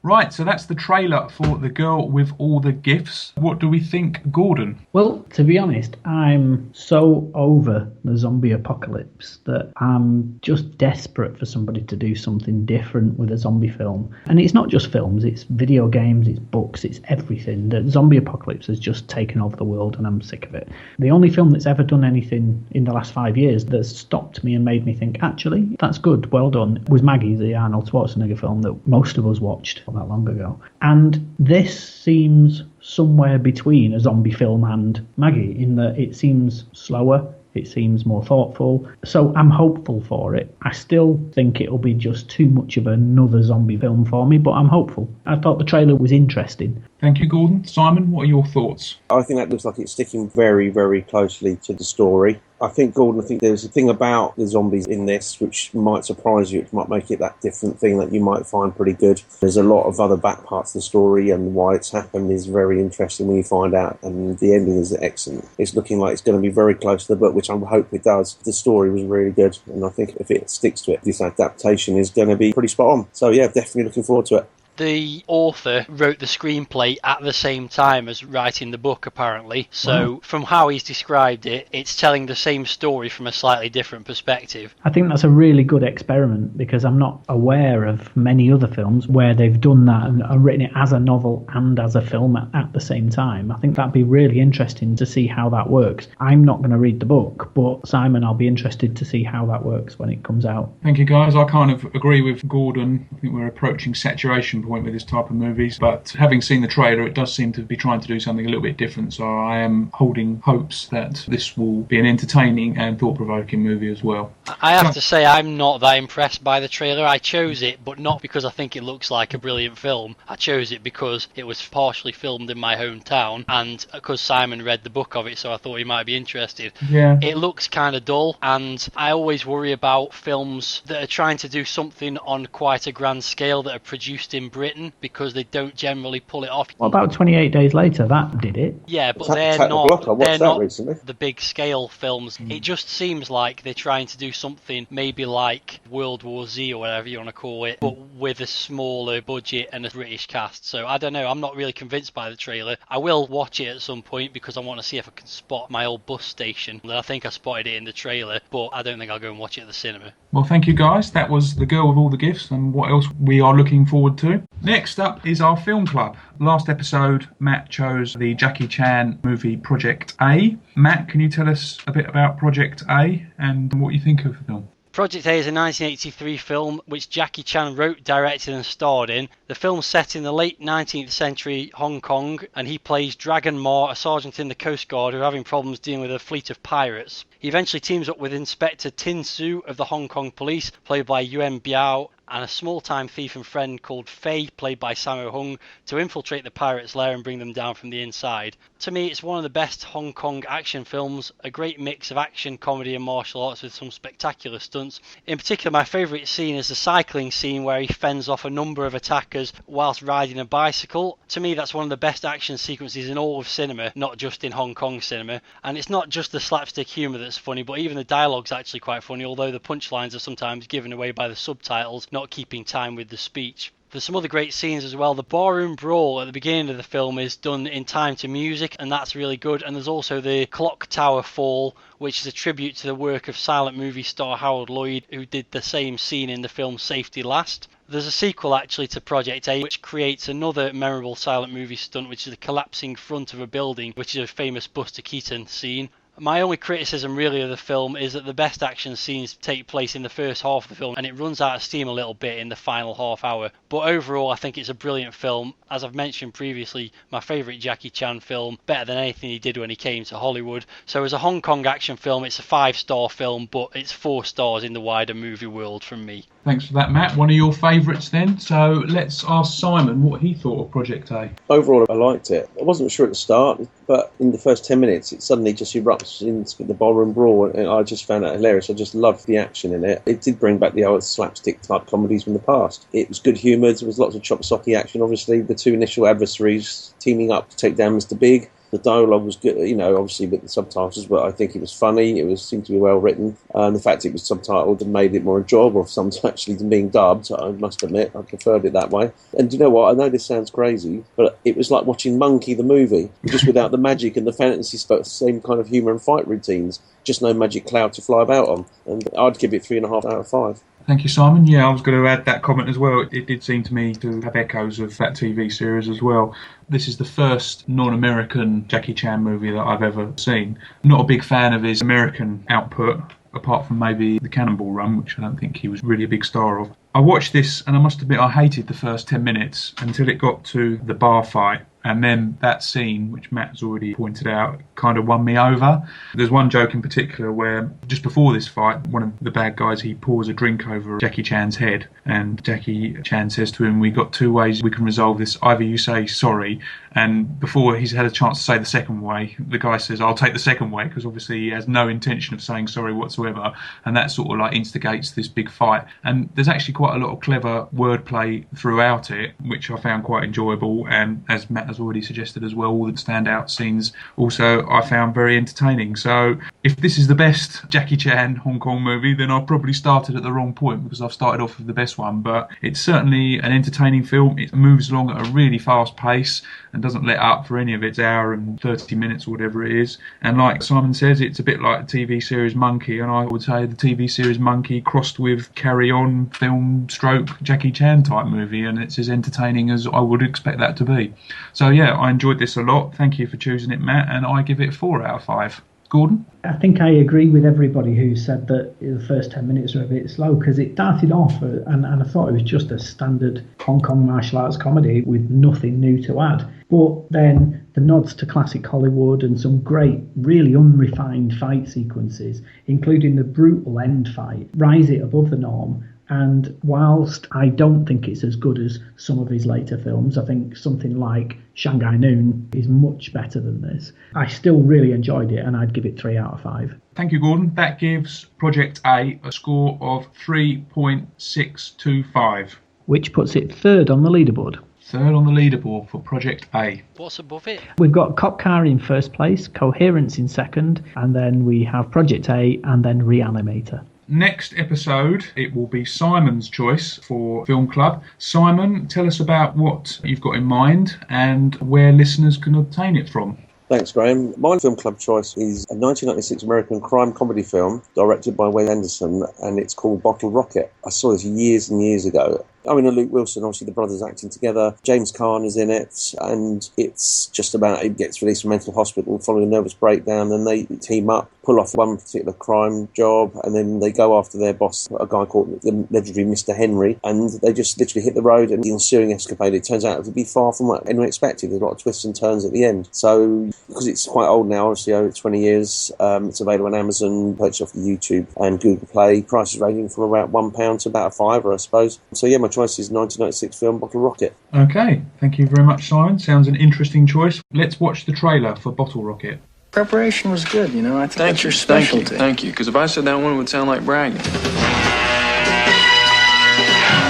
Right, so that's the trailer for The Girl with All the Gifts. What do we think, Gordon? Well, to be honest, I'm so over the zombie apocalypse that I'm just desperate for somebody to do something different with a zombie film. And it's not just films, it's video games, it's books, it's everything. The zombie apocalypse has just taken over the world and I'm sick of it. The only film that's ever done anything in the last 5 years that's stopped me and made me think, actually, that's good, well done, was Maggie, the Arnold Schwarzenegger film that most of us watched not that long ago. And this seems somewhere between a zombie film and Maggie, in that it seems slower, it seems more thoughtful. So I'm hopeful for it. I still think it'll be just too much of another zombie film for me, but I'm hopeful. I thought the trailer was interesting. Thank you, Gordon. Simon, what are your thoughts? I think that looks like it's sticking very, very closely to the story. I think, Gordon, I think there's a thing about the zombies in this which might surprise you. It might make it that different thing that you might find pretty good. There's a lot of other back parts of the story, and why it's happened is very interesting when you find out, and the ending is excellent. It's looking like it's going to be very close to the book, which I hope it does. The story was really good, and I think if it sticks to it, this adaptation is going to be pretty spot on. So yeah, definitely looking forward to it. The author wrote the screenplay at the same time as writing the book, apparently. So from how he's described it, it's telling the same story from a slightly different perspective. I think that's a really good experiment because I'm not aware of many other films where they've done that and written it as a novel and as a film at the same time. I think that'd be really interesting to see how that works. I'm not going to read the book, but Simon, I'll be interested to see how that works when it comes out. Thank you, guys. I kind of agree with Gordon. I think we're approaching saturation point with this type of movies, but having seen the trailer, it does seem to be trying to do something a little bit different, so I am holding hopes that this will be an entertaining and thought-provoking movie as well. I have to say, I'm not that impressed by the trailer. I chose it, but not because I think it looks like a brilliant film. I chose it because it was partially filmed in my hometown, and because Simon read the book of it, so I thought he might be interested. Yeah. It looks kind of dull, and I always worry about films that are trying to do something on quite a grand scale that are produced in Britain, because they don't generally pull it off. What about 28 Days Later? That did it. Yeah, but Attack they're the Block, I not, watched they're that not recently. the big scale films. It just seems like they're trying to do something maybe like World War Z or whatever you want to call it, but with a smaller budget and a British cast. So I don't know, I'm not really convinced by the trailer. I will watch it at some point because I want to see if I can spot my old bus station. I think I spotted it in the trailer, but I don't think I'll go and watch it at the cinema. Well, thank you, guys. That was The Girl with All the Gifts, and what else we are looking forward to. Next up is our film club. Last episode, Matt chose the Jackie Chan movie Project A. Matt, can you tell us a bit about Project A and what you think of the film? Project A is a 1983 film which Jackie Chan wrote, directed and starred in. The film's set in the late 19th century Hong Kong, and he plays Dragon Ma, a sergeant in the Coast Guard who are having problems dealing with a fleet of pirates. He eventually teams up with Inspector Tin Su of the Hong Kong Police, played by Yuan Biao, and a small-time thief and friend called Fei, played by Sammo Hung, to infiltrate the pirates' lair and bring them down from the inside. To me, it's one of the best Hong Kong action films, a great mix of action, comedy and martial arts with some spectacular stunts. In particular, my favourite scene is the cycling scene where he fends off a number of attackers whilst riding a bicycle. To me, that's one of the best action sequences in all of cinema, not just in Hong Kong cinema. And it's not just the slapstick humour that's funny, but even the dialogue's actually quite funny, although the punchlines are sometimes given away by the subtitles, not keeping time with the speech. There's some other great scenes as well. The barroom brawl at the beginning of the film is done in time to music, and that's really good. And there's also the clock tower fall, which is a tribute to the work of silent movie star Harold Lloyd, who did the same scene in the film Safety Last. There's a sequel actually to Project A, which creates another memorable silent movie stunt, which is the collapsing front of a building, which is a famous Buster Keaton scene. My only criticism really of the film is that the best action scenes take place in the first half of the film, and it runs out of steam a little bit in the final half hour. But overall, I think it's a brilliant film. As I've mentioned previously, my favourite Jackie Chan film, better than anything he did when he came to Hollywood. So as a Hong Kong action film, it's a 5-star film, but it's 4 stars in the wider movie world from me. Thanks for that, Matt. One of your favourites then. So let's ask Simon what he thought of Project A. Overall, I liked it. I wasn't sure at the start, but in the first 10 minutes, it suddenly just erupts into the ballroom brawl, and I just found that hilarious. I just loved the action in it. It did bring back the old slapstick type comedies from the past. It was good humoured. There was lots of chop-socky action, obviously. The two initial adversaries teaming up to take down Mr. Big. The dialogue was good, obviously with the subtitles, but I think it was funny. It seemed to be well written. The fact it was subtitled and made it more enjoyable for some actually than being dubbed, I must admit. I preferred it that way. And you know what? I know this sounds crazy, but it was like watching Monkey the movie, just without the magic and the fantasy stuff, same kind of humour and fight routines, just no magic cloud to fly about on. And I'd give it 3.5 out of 5. Thank you, Simon. Yeah, I was going to add that comment as well. It did seem to me to have echoes of that TV series as well. This is the first non-American Jackie Chan movie that I've ever seen. Not a big fan of his American output, apart from maybe The Cannonball Run, which I don't think he was really a big star of. I watched this, and I must admit I hated the first 10 minutes until it got to the bar fight. And then that scene, which Matt has already pointed out, kind of won me over. There's one joke in particular where, just before this fight, one of the bad guys, he pours a drink over Jackie Chan's head. And Jackie Chan says to him, "We've got 2 ways we can resolve this. Either you say sorry." And before he's had a chance to say the second way, the guy says, "I'll take the second way," because obviously he has no intention of saying sorry whatsoever. And that sort of like instigates this big fight. And there's actually quite a lot of clever wordplay throughout it, which I found quite enjoyable. And as Matt has already suggested as well, all the standout scenes also I found very entertaining. So if this is the best Jackie Chan Hong Kong movie, then I've probably started at the wrong point, because I've started off with the best one. But it's certainly an entertaining film. It moves along at a really fast pace and doesn't let up for any of its hour and 30 minutes or whatever it is. And like Simon says, it's a bit like the TV series Monkey, and I would say the TV series Monkey crossed with Carry On film stroke Jackie Chan type movie, and it's as entertaining as I would expect that to be. So yeah, I enjoyed this a lot. Thank you for choosing it, Matt, and I give it 4 out of 5. Gordon? I think I agree with everybody who said that the first 10 minutes were a bit slow, because it started off and I thought it was just a standard Hong Kong martial arts comedy with nothing new to add. But then the nods to classic Hollywood and some great, really unrefined fight sequences, including the brutal end fight, rise it above the norm. And whilst I don't think it's as good as some of his later films, I think something like Shanghai Noon is much better than this. I still really enjoyed it, and I'd give it 3 out of 5. Thank you, Gordon. That gives Project A a score of 3.625. Which puts it third on the leaderboard. Third on the leaderboard for Project A. What's above it? We've got Cop Car in first place, Coherence in second, and then we have Project A and then Reanimator. Next episode, it will be Simon's choice for Film Club. Simon, tell us about what you've got in mind and where listeners can obtain it from. Thanks, Graham. My Film Club choice is a 1996 American crime comedy film directed by Wes Anderson, and it's called Bottle Rocket. I saw this years and years ago, Owen and Luke Wilson, obviously the brothers acting together. James Caan is in it, and it's just about he gets released from mental hospital following a nervous breakdown, and they team up, pull off one particular crime job, and then they go after their boss, a guy called the legendary Mr. Henry, and they just literally hit the road, and the ensuing escapade, it turns out to be far from what anyone expected. There's a lot of twists and turns at the end. So, because it's quite old now, obviously over 20 years, it's available on Amazon, purchased off YouTube and Google Play. Prices ranging from about £1 to about £5, I suppose. So yeah, my choice is 1996 film Bottle Rocket. Okay, thank you very much, Simon. Sounds an interesting choice. Let's watch the trailer for Bottle Rocket. Preparation was good, you know. I think that's your specialty. Thank you, because if I said that one, it would sound like bragging.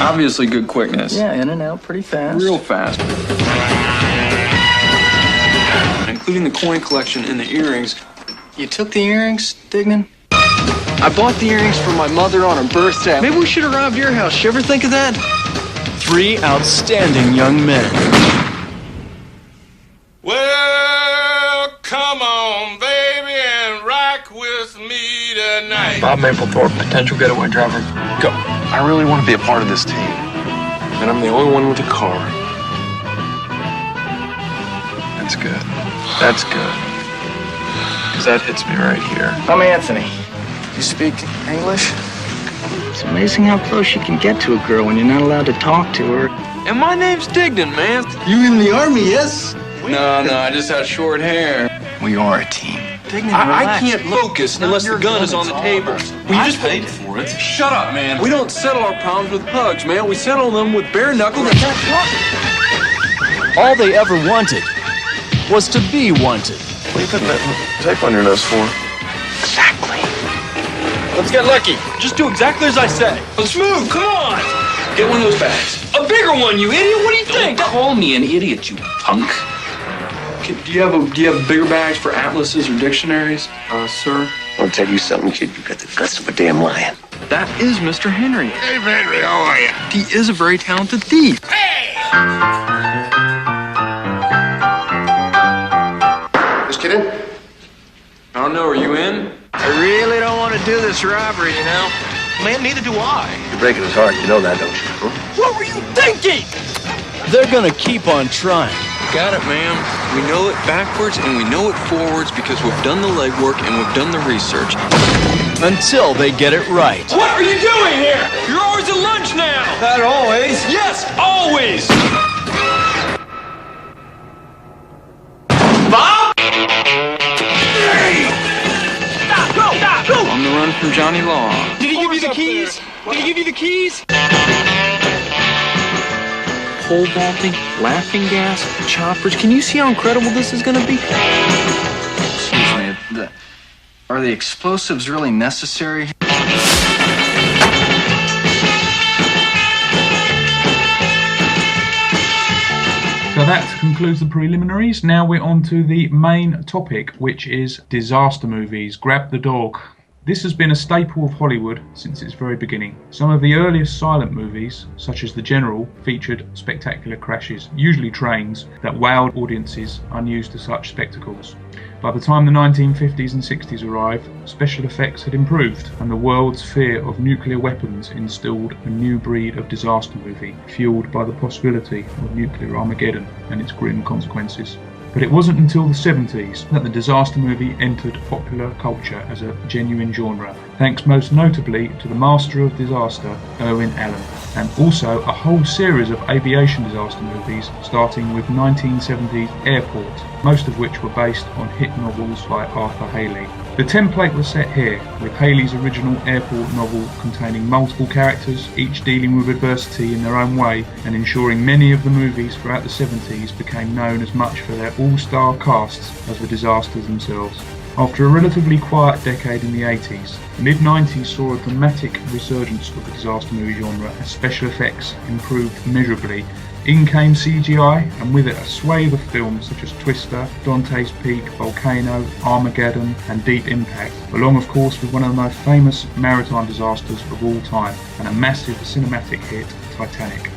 Obviously good quickness. Yeah, in and out pretty fast. Real fast. Including the coin collection and the earrings. You took the earrings, Dignan? I bought the earrings for my mother on her birthday. Maybe we should have robbed your house. You ever think of that? 3 outstanding young men. Well, come on, baby, and rock with me tonight. Bob Mapplethorpe, potential getaway driver. Go. I really want to be a part of this team. And I'm the only one with a car. That's good. That's good. Because that hits me right here. I'm Anthony. You speak English? It's amazing how close you can get to a girl when you're not allowed to talk to her. And my name's Dignan, man. You in the army, yes? No, I just have short hair. We are a team. Dignan, I can't focus unless the gun is on the table. We just paid for it. Shut up, man. We don't settle our problems with hugs, man. We settle them with bare knuckles. All they ever wanted was to be wanted. What are you putting that tape on your nose for? Exactly. Let's get lucky. Just do exactly as I say. Let's move. Come on. Get one of those bags. A bigger one, you idiot. What do you think? Don't call me an idiot, you punk. Do you have bigger bags for atlases or dictionaries, sir? I'll tell you something, kid. You've got the guts of a damn lion. That is Mr. Henry. Hey, Henry, how are you? He is a very talented thief. Hey! This kid in? I don't know. Are you in? I really don't want to do this robbery, you know? Man, neither do I. You're breaking his heart. You know that, don't you? Huh? What were you thinking? They're gonna keep on trying. Got it, ma'am. We know it backwards and we know it forwards because we've done the legwork and we've done the research. Until they get it right. What are you doing here? You're always at lunch now. Not always. Yes, always. Bob! Go! On the run from Johnny Law. Did he give you the keys? Did he give you the keys? Pole vaulting, laughing gas, choppers. Can you see how incredible this is going to be? Excuse me, are the explosives really necessary? So that concludes the preliminaries. Now we're on to the main topic, which is disaster movies. Grab the dog. This has been a staple of Hollywood since its very beginning. Some of the earliest silent movies, such as The General, featured spectacular crashes, usually trains, that wowed audiences unused to such spectacles. By the time the 1950s and 60s arrived, special effects had improved, and the world's fear of nuclear weapons instilled a new breed of disaster movie, fueled by the possibility of nuclear Armageddon and its grim consequences. But it wasn't until the 70s that the disaster movie entered popular culture as a genuine genre, thanks most notably to the master of disaster, Irwin Allen, and also a whole series of aviation disaster movies starting with 1970's Airport, most of which were based on hit novels by Arthur Haley. The template was set here, with Haley's original Airport novel containing multiple characters, each dealing with adversity in their own way, and ensuring many of the movies throughout the 70s became known as much for their all-star casts as the disasters themselves. After a relatively quiet decade in the 80s, the mid-90s saw a dramatic resurgence of the disaster movie genre as special effects improved measurably. In came CGI, and with it a swathe of films such as Twister, Dante's Peak, Volcano, Armageddon and Deep Impact, along of course with one of the most famous maritime disasters of all time, and a massive cinematic hit, Titanic.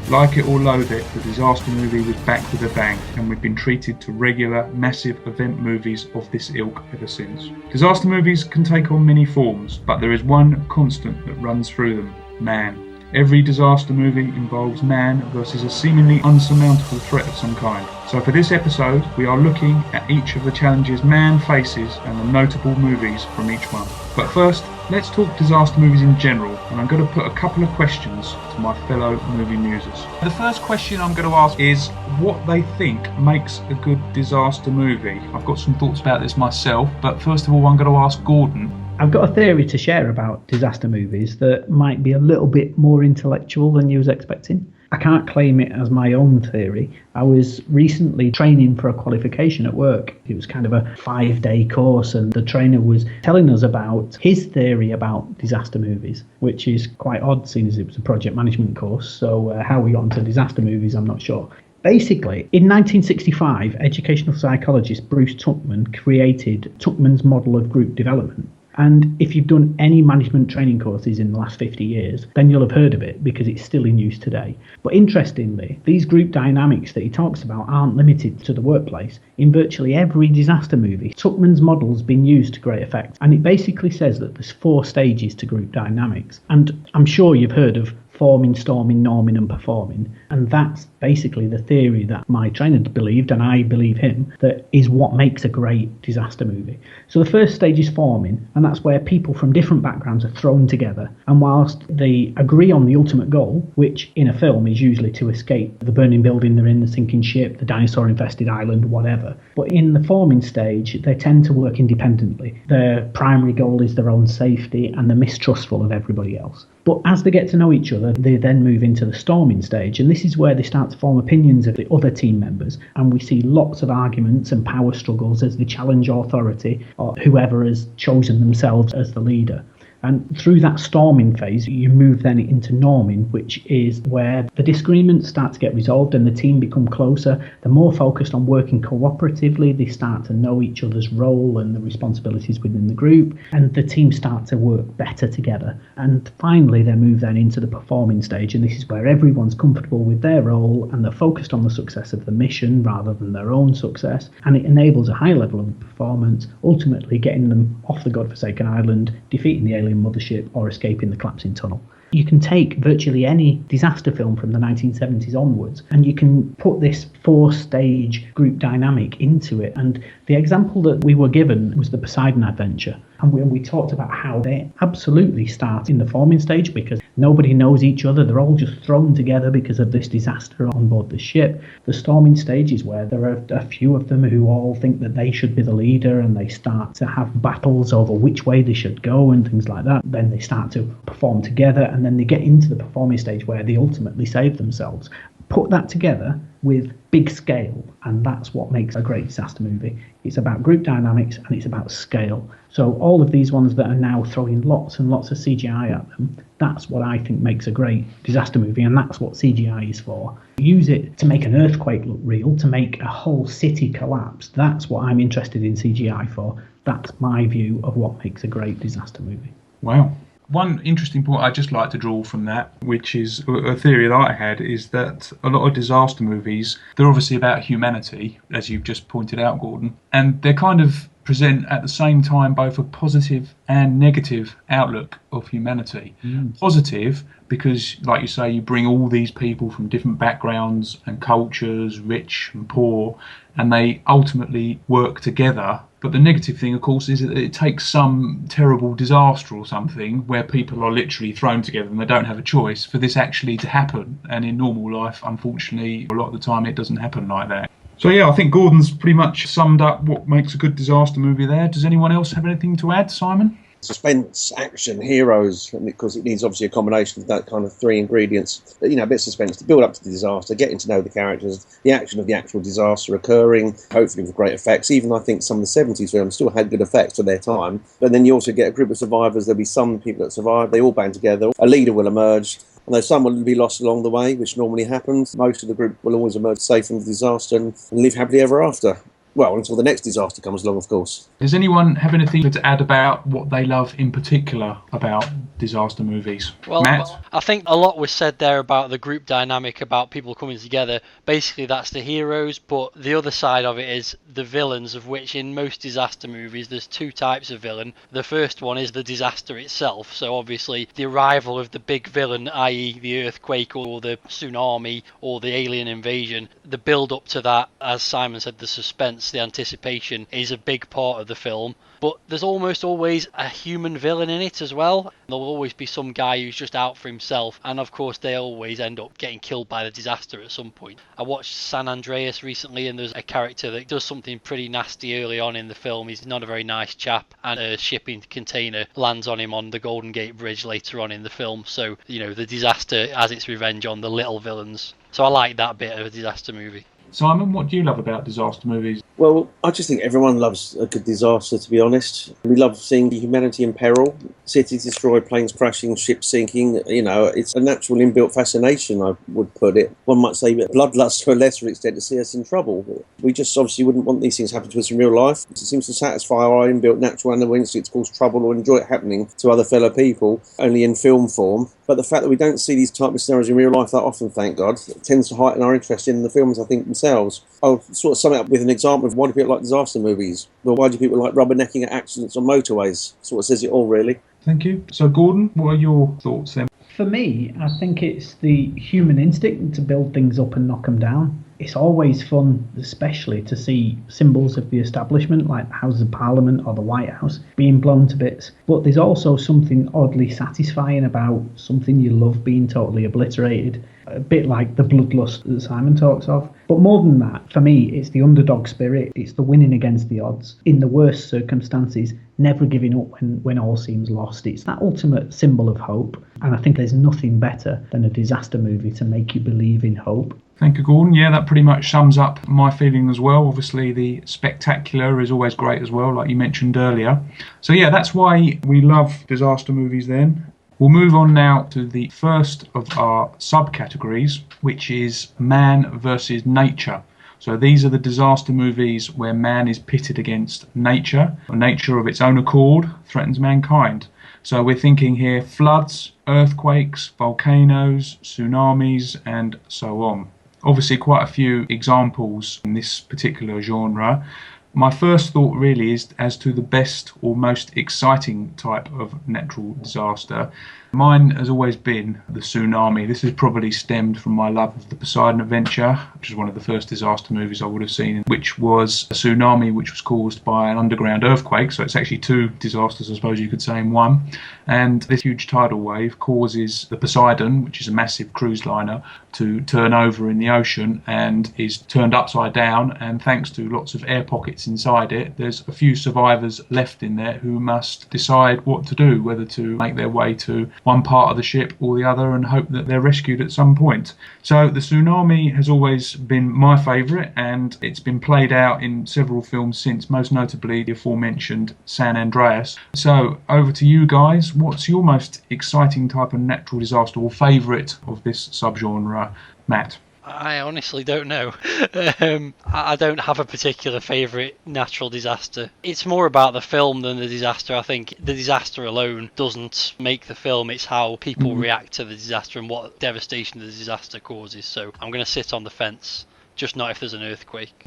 Like it or loathe it, the disaster movie was back with a bang, and we've been treated to regular, massive event movies of this ilk ever since. Disaster movies can take on many forms, but there is one constant that runs through them: man. Every disaster movie involves man versus a seemingly unsurmountable threat of some kind. So for this episode, we are looking at each of the challenges man faces and the notable movies from each one. But first, let's talk disaster movies in general, and I'm going to put a couple of questions to my fellow movie musers. The first question I'm going to ask is what they think makes a good disaster movie. I've got some thoughts about this myself, but first of all I'm going to ask Gordon. I've got a theory to share about disaster movies that might be a little bit more intellectual than you was expecting. I can't claim it as my own theory. I was recently training for a qualification at work. It was kind of a 5-day course, and the trainer was telling us about his theory about disaster movies, which is quite odd seeing as it was a project management course. So how we got into disaster movies, I'm not sure. Basically, in 1965, educational psychologist Bruce Tuckman created Tuckman's model of group development. And if you've done any management training courses in the last 50 years, then you'll have heard of it because it's still in use today. But interestingly, these group dynamics that he talks about aren't limited to the workplace. In virtually every disaster movie, Tuckman's model's been used to great effect. And it basically says that there's 4 stages to group dynamics. And I'm sure you've heard of forming, storming, norming and performing. And that's basically the theory that my trainer believed, and I believe him, that is what makes a great disaster movie. So the first stage is forming, and that's where people from different backgrounds are thrown together. And whilst they agree on the ultimate goal, which in a film is usually to escape the burning building they're in, the sinking ship, the dinosaur-infested island, whatever. But in the forming stage, they tend to work independently. Their primary goal is their own safety, and they're mistrustful of everybody else. But as they get to know each other, they then move into the storming stage, and this is where they start to form opinions of the other team members, and we see lots of arguments and power struggles as they challenge authority or whoever has chosen themselves as the leader. And through that storming phase, you move then into norming, which is where the disagreements start to get resolved and the team become closer. They're more focused on working cooperatively. They start to know each other's role and the responsibilities within the group, and the team start to work better together. And finally, they move then into the performing stage, and this is where everyone's comfortable with their role and they're focused on the success of the mission rather than their own success. And it enables a high level of performance, ultimately getting them off the godforsaken island, defeating the alien mothership or escaping the collapsing tunnel. You can take virtually any disaster film from the 1970s onwards and you can put this 4-stage group dynamic into it. And the example that we were given was the Poseidon Adventure. And we talked about how they absolutely start in the forming stage because nobody knows each other. They're all just thrown together because of this disaster on board the ship. The storming stage is where there are a few of them who all think that they should be the leader, and they start to have battles over which way they should go and things like that. Then they start to perform together, and then they get into the performing stage where they ultimately save themselves. Put that together with big scale, and that's what makes a great disaster movie. It's about group dynamics and it's about scale. So all of these ones that are now throwing lots and lots of CGI at them, that's what I think makes a great disaster movie, and that's what CGI is for. Use it to make an earthquake look real, to make a whole city collapse. That's what I'm interested in CGI for. That's my view of what makes a great disaster movie. Wow. One interesting point I'd just like to draw from that, which is a theory that I had, is that a lot of disaster movies, they're obviously about humanity, as you've just pointed out, Gordon, and they're kind of present at the same time both a positive and negative outlook of humanity. Positive because, like you say, you bring all these people from different backgrounds and cultures, rich and poor, and they ultimately work together. But the negative thing, of course, is that it takes some terrible disaster or something where people are literally thrown together and they don't have a choice for this actually to happen. And in normal life, unfortunately, a lot of the time it doesn't happen like that. So yeah, I think Gordon's pretty much summed up what makes a good disaster movie there. Does anyone else have anything to add, Simon? Suspense, action, heroes, because it needs obviously a combination of that kind of 3 ingredients. You know, a bit of suspense to build up to the disaster, getting to know the characters, the action of the actual disaster occurring, hopefully with great effects. Even I think some of the 70s films still had good effects for their time. But then you also get a group of survivors. There'll be some people that survive. They all band together. A leader will emerge. Although some will be lost along the way, which normally happens, most of the group will always emerge safe from the disaster and live happily ever after. Well, until the next disaster comes along, of course. Does anyone have anything to add about what they love in particular about disaster movies? Well, Matt? I think a lot was said there about the group dynamic, about people coming together. Basically, that's the heroes, but the other side of it is the villains, of which in most disaster movies there's two types of villain. The first one is the disaster itself, so obviously the arrival of the big villain, i.e. the earthquake or the tsunami or the alien invasion. The build up to that, as Simon said, the suspense, the anticipation is a big part of the film. But there's almost always a human villain in it as well. There'll always be some guy who's just out for himself, and of course they always end up getting killed by the disaster at some point. I watched San Andreas recently, and there's a character that does something pretty nasty early on in the film. He's not a very nice chap, and a shipping container lands on him on the Golden Gate Bridge later on in the film. So, the disaster has its revenge on the little villains. So I like that bit of a disaster movie. Simon, what do you love about disaster movies? Well, I just think everyone loves a good disaster, to be honest. We love seeing humanity in peril, cities destroyed, planes crashing, ships sinking. It's a natural inbuilt fascination, I would put it. One might say bloodlust to a lesser extent to see us in trouble. We just obviously wouldn't want these things to happen to us in real life. It seems to satisfy our inbuilt natural animal instinct to cause trouble or enjoy it happening to other fellow people, only in film form. But the fact that we don't see these type of scenarios in real life that often, thank God, tends to heighten our interest in the films, I think, themselves. I'll sort of sum it up with an example of why do people like disaster movies? Well, why do people like rubbernecking at accidents on motorways? Sort of says it all, really. Thank you. So, Gordon, what are your thoughts then? For me, I think it's the human instinct to build things up and knock them down. It's always fun, especially to see symbols of the establishment, like the Houses of Parliament or the White House, being blown to bits. But there's also something oddly satisfying about something you love being totally obliterated. A bit like the bloodlust that Simon talks of. But more than that, for me, it's the underdog spirit. It's the winning against the odds. In the worst circumstances, never giving up when all seems lost. It's that ultimate symbol of hope. And I think there's nothing better than a disaster movie to make you believe in hope. Thank you, Gordon. Yeah, that pretty much sums up my feeling as well. Obviously, the spectacular is always great as well, like you mentioned earlier. So yeah, that's why we love disaster movies then. We'll move on now to the first of our subcategories, which is man versus nature. So these are the disaster movies where man is pitted against nature. Nature of its own accord threatens mankind. So we're thinking here floods, earthquakes, volcanoes, tsunamis, and so on. Obviously quite a few examples in this particular genre. My first thought really is as to the best or most exciting type of natural disaster. Mine has always been the tsunami. This has probably stemmed from my love of the Poseidon Adventure, which is one of the first disaster movies I would have seen, which was a tsunami which was caused by an underground earthquake. So it's actually two disasters, I suppose you could say, in one. And this huge tidal wave causes the Poseidon, which is a massive cruise liner, to turn over in the ocean and is turned upside down. And thanks to lots of air pockets inside it, there's a few survivors left in there who must decide what to do, whether to make their way to one part of the ship or the other and hope that they're rescued at some point. So the tsunami has always been my favourite, and it's been played out in several films since, most notably the aforementioned San Andreas. So over to you guys. What's your most exciting type of natural disaster or favourite of this subgenre, Matt? I honestly don't know. I don't have a particular favourite natural disaster. It's more about the film than the disaster. I think the disaster alone doesn't make the film. It's how people react to the disaster and what devastation the disaster causes. So I'm going to sit on the fence, just not if there's an earthquake.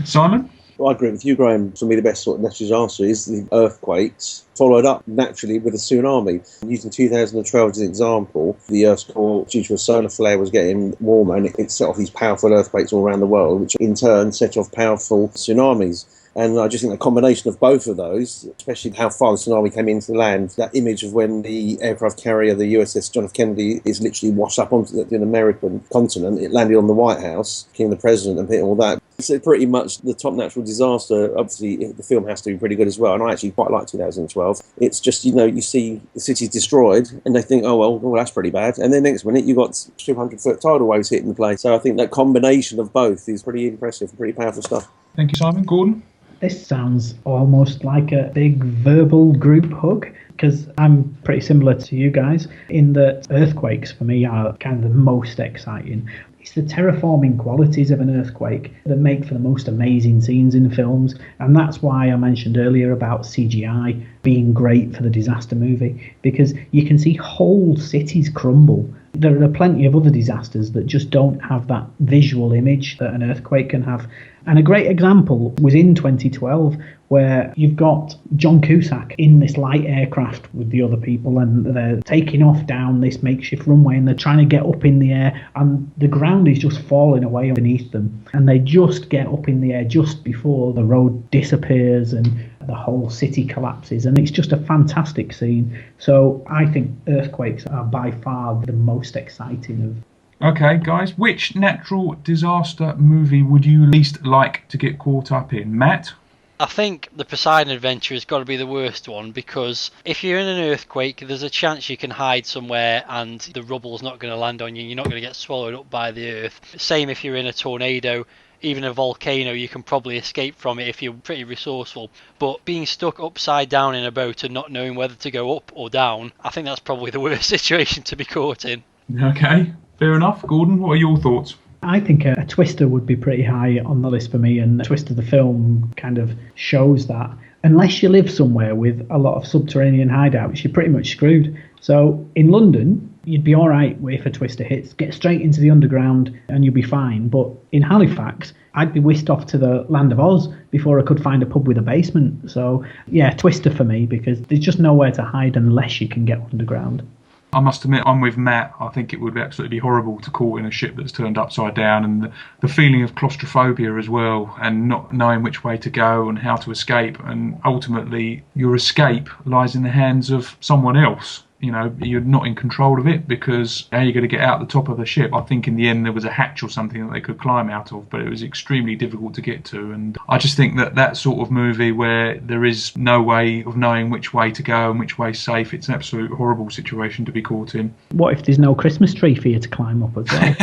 Simon? Well, I agree with you, Graham. For me, the best sort of natural disaster is the earthquakes, followed up naturally with a tsunami. Using 2012 as an example, the Earth's core, due to a solar flare, was getting warmer, and it set off these powerful earthquakes all around the world, which in turn set off powerful tsunamis. And I just think the combination of both of those, especially how far the tsunami came into land, that image of when the aircraft carrier, the USS John F. Kennedy, is literally washed up onto the American continent. It landed on the White House, killing the president and all that. So pretty much the top natural disaster. Obviously, the film has to be pretty good as well. And I actually quite like 2012. It's just, you see the city's destroyed and they think, oh, that's pretty bad. And then next minute, you've got 200-foot tidal waves hitting the place. So I think that combination of both is pretty impressive, pretty powerful stuff. Thank you, Simon. Gordon? This sounds almost like a big verbal group hug, because I'm pretty similar to you guys in that earthquakes for me are kind of the most exciting. It's the terraforming qualities of an earthquake that make for the most amazing scenes in films, and that's why I mentioned earlier about CGI being great for the disaster movie, because you can see whole cities crumble. There are plenty of other disasters that just don't have that visual image that an earthquake can have. And a great example was in 2012, where you've got John Cusack in this light aircraft with the other people, and they're taking off down this makeshift runway, and they're trying to get up in the air, and the ground is just falling away beneath them. And they just get up in the air just before the road disappears and the whole city collapses. And it's just a fantastic scene. So I think earthquakes are by far the most exciting of. Okay, guys, which natural disaster movie would you least like to get caught up in? Matt? I think the Poseidon Adventure has got to be the worst one, because if you're in an earthquake, there's a chance you can hide somewhere and the rubble's not going to land on you. You're not going to get swallowed up by the earth. Same if you're in a tornado. Even a volcano, you can probably escape from it if you're pretty resourceful. But being stuck upside down in a boat and not knowing whether to go up or down, I think that's probably the worst situation to be caught in. Okay, fair enough. Gordon, what are your thoughts? I think a Twister would be pretty high on the list for me, and Twister the film kind of shows that. Unless you live somewhere with a lot of subterranean hideouts, you're pretty much screwed. So in London, you'd be all right if a Twister hits. Get straight into the underground and you'll be fine. But in Halifax, I'd be whisked off to the land of Oz before I could find a pub with a basement. So yeah, Twister for me, because there's just nowhere to hide unless you can get underground. I must admit, I'm with Matt. I think it would be absolutely horrible to caught in a ship that's turned upside down, and the feeling of claustrophobia as well, and not knowing which way to go and how to escape. And ultimately, your escape lies in the hands of someone else. You know, you're not in control of it, because how are you going to get out the top of the ship? I think in the end there was a hatch or something that they could climb out of, but it was extremely difficult to get to. And I just think that sort of movie where there is no way of knowing which way to go and which way's safe, it's an absolute horrible situation to be caught in. What if there's no Christmas tree for you to climb up as well?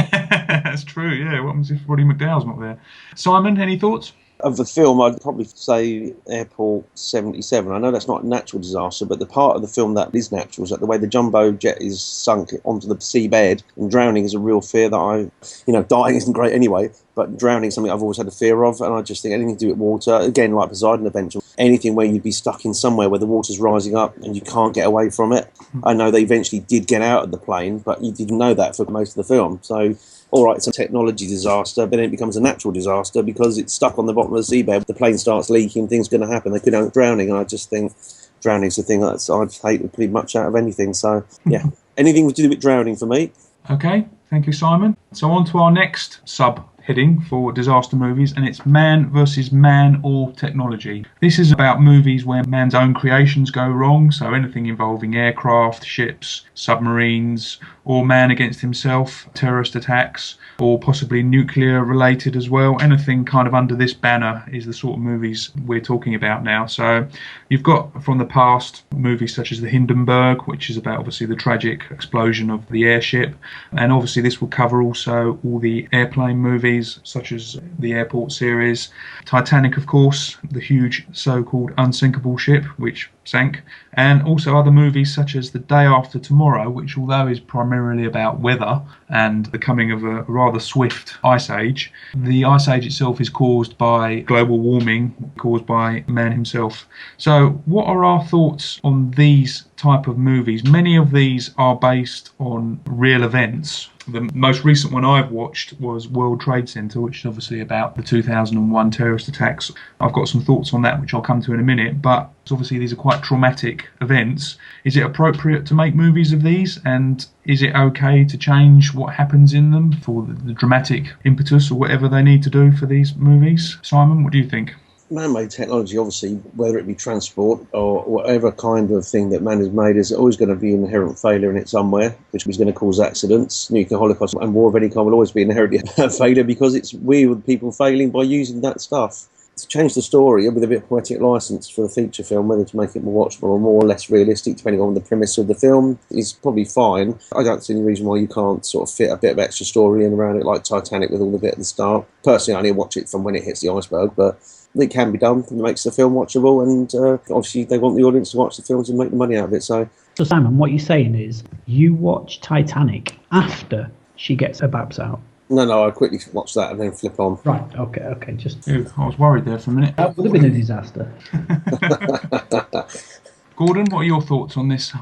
That's true, yeah. What happens if Roddy McDowell's not there? Simon, any thoughts? Of the film, I'd probably say Airport 77. I know that's not a natural disaster, but the part of the film that is natural is that the way the jumbo jet is sunk onto the seabed, and drowning is a real fear that dying isn't great anyway, but drowning is something I've always had a fear of, and I just think anything to do with water, again, like Poseidon Adventure, anything where you'd be stuck in somewhere where the water's rising up and you can't get away from it. I know they eventually did get out of the plane, but you didn't know that for most of the film. So, all right, it's a technology disaster, but then it becomes a natural disaster because it's stuck on the bottom of the seabed. The plane starts leaking, things are going to happen. They could end drowning, and I just think drowning's the thing that I'd hate pretty much out of anything. So, yeah, anything to do with drowning for me. Okay, thank you, Simon. So on to our next sub-heading for disaster movies, and it's man versus man or technology. This is about movies where man's own creations go wrong, so anything involving aircraft, ships, submarines, or man against himself, terrorist attacks, or possibly nuclear related as well. Anything kind of under this banner is the sort of movies we're talking about now. So you've got from the past movies such as The Hindenburg, which is about obviously the tragic explosion of the airship, and obviously this will cover also all the airplane movies such as the Airport series, Titanic of course, the huge so-called unsinkable ship which sank, and also other movies such as The Day After Tomorrow, which although is primarily about weather and the coming of a rather swift ice age, the ice age itself is caused by global warming, caused by man himself. So what are our thoughts on these type of movies? Many of these are based on real events. The most recent one I've watched was World Trade Center, which is obviously about the 2001 terrorist attacks. I've got some thoughts on that, which I'll come to in a minute, but obviously these are quite traumatic events. Is it appropriate to make movies of these, and is it okay to change what happens in them for the dramatic impetus or whatever they need to do for these movies? Simon, what do you think? Man-made technology, obviously, whether it be transport or whatever kind of thing that man has made, is always going to be an inherent failure in it somewhere, which is going to cause accidents. Nuclear holocaust and war of any kind will always be inherently a failure because it's we with people failing by using that stuff. To change the story with a bit of poetic license for the feature film, whether to make it more watchable or more or less realistic, depending on the premise of the film, is probably fine. I don't see any reason why you can't sort of fit a bit of extra story in around it, like Titanic with all the bit at the start. Personally, I only watch it from when it hits the iceberg, but it can be done. It makes the film watchable, and obviously they want the audience to watch the films and make the money out of it. So Simon, what you're saying is you watch Titanic after she gets her babs out. No, I quickly watch that and then flip on. Right, okay, just... Ew, I was worried there for a minute. That would have been a disaster. Gordon, what are your thoughts on this?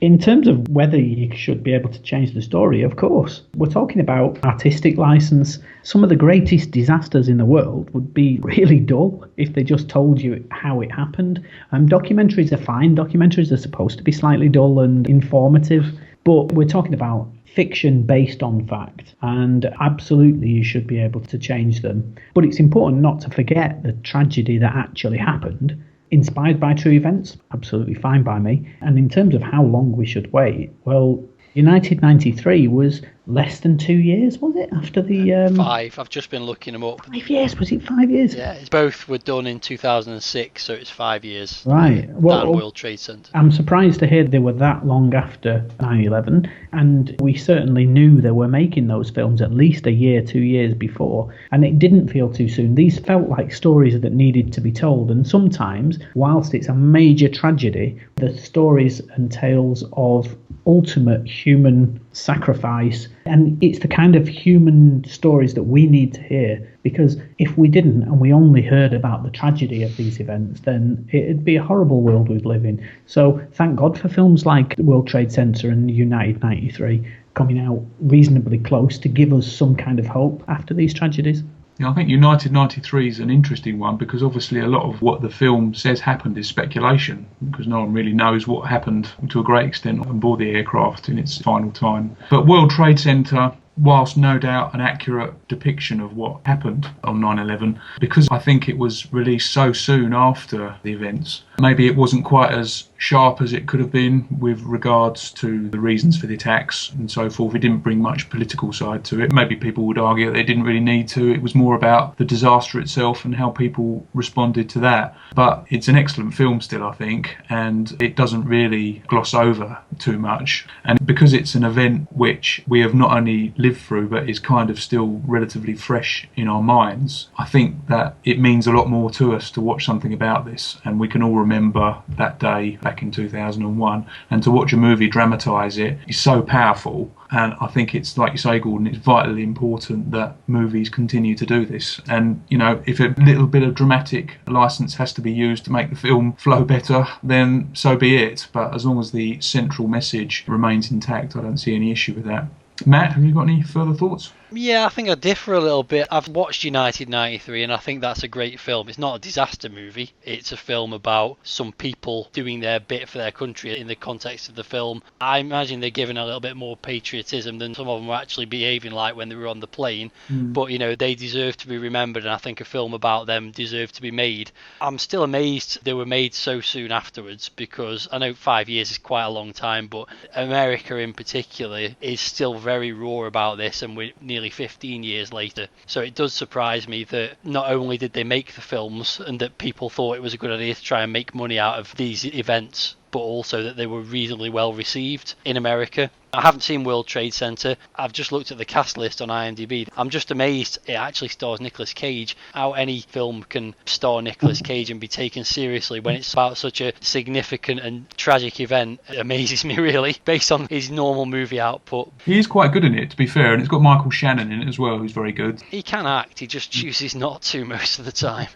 In terms of whether you should be able to change the story, of course. We're talking about artistic license. Some of the greatest disasters in the world would be really dull if they just told you how it happened. Documentaries are fine. Documentaries are supposed to be slightly dull and informative, but we're talking about fiction based on fact, and absolutely you should be able to change them. But it's important not to forget the tragedy that actually happened. Inspired by true events, absolutely fine by me. And in terms of how long we should wait, well, United 93 was less than 2 years, was it, after the... 5. I've just been looking them up. 5 years? Was it 5 years? Yeah, both were done in 2006, so it's 5 years. Right. Well, That World Trade Center. I'm surprised to hear they were that long after 9/11, and we certainly knew they were making those films at least a year, 2 years before, and it didn't feel too soon. These felt like stories that needed to be told, and sometimes, whilst it's a major tragedy, the stories and tales of ultimate human sacrifice, and it's the kind of human stories that we need to hear, because if we didn't and we only heard about the tragedy of these events, then it'd be a horrible world we'd live in. So thank God for films like World Trade Center and United 93 coming out reasonably close to give us some kind of hope after these tragedies. Yeah, I think United 93 is an interesting one because obviously a lot of what the film says happened is speculation because no one really knows what happened to a great extent on board the aircraft in its final time. But World Trade Center, whilst no doubt an accurate depiction of what happened on 9/11, because I think it was released so soon after the events, maybe it wasn't quite as sharp as it could have been with regards to the reasons for the attacks and so forth. It didn't bring much political side to it. Maybe people would argue that they didn't really need to. It was more about the disaster itself and how people responded to that. But it's an excellent film still, I think, and it doesn't really gloss over too much. And because it's an event which we have not only lived through but is kind of still relatively fresh in our minds, I think that it means a lot more to us to watch something about this, and we can all remember that day back in 2001, and to watch a movie dramatise it is so powerful. And I think it's, like you say, Gordon, it's vitally important that movies continue to do this. And, you know, if a little bit of dramatic license has to be used to make the film flow better, then so be it. But as long as the central message remains intact, I don't see any issue with that. Matt, have you got any further thoughts? Yeah, I think I differ a little bit. I've watched United 93 and I think that's a great film. It's not a disaster movie. It's a film about some people doing their bit for their country in the context of the film. I imagine they're given a little bit more patriotism than some of them were actually behaving like when they were on the plane. But, you know, they deserve to be remembered, and I think a film about them deserved to be made. I'm still amazed they were made so soon afterwards, because I know 5 years is quite a long time, but America in particular is still very raw about this, and we're nearly 15 years later. So it does surprise me that not only did they make the films and that people thought it was a good idea to try and make money out of these events, but also that they were reasonably well received in America. I haven't seen World Trade Center. I've just looked at the cast list on IMDb. I'm just amazed it actually stars Nicolas Cage. How any film can star Nicolas Cage and be taken seriously when it's about such a significant and tragic event amazes me, really, based on his normal movie output. He is quite good in it, to be fair, and it's got Michael Shannon in it as well, who's very good. He can act, he just chooses not to most of the time.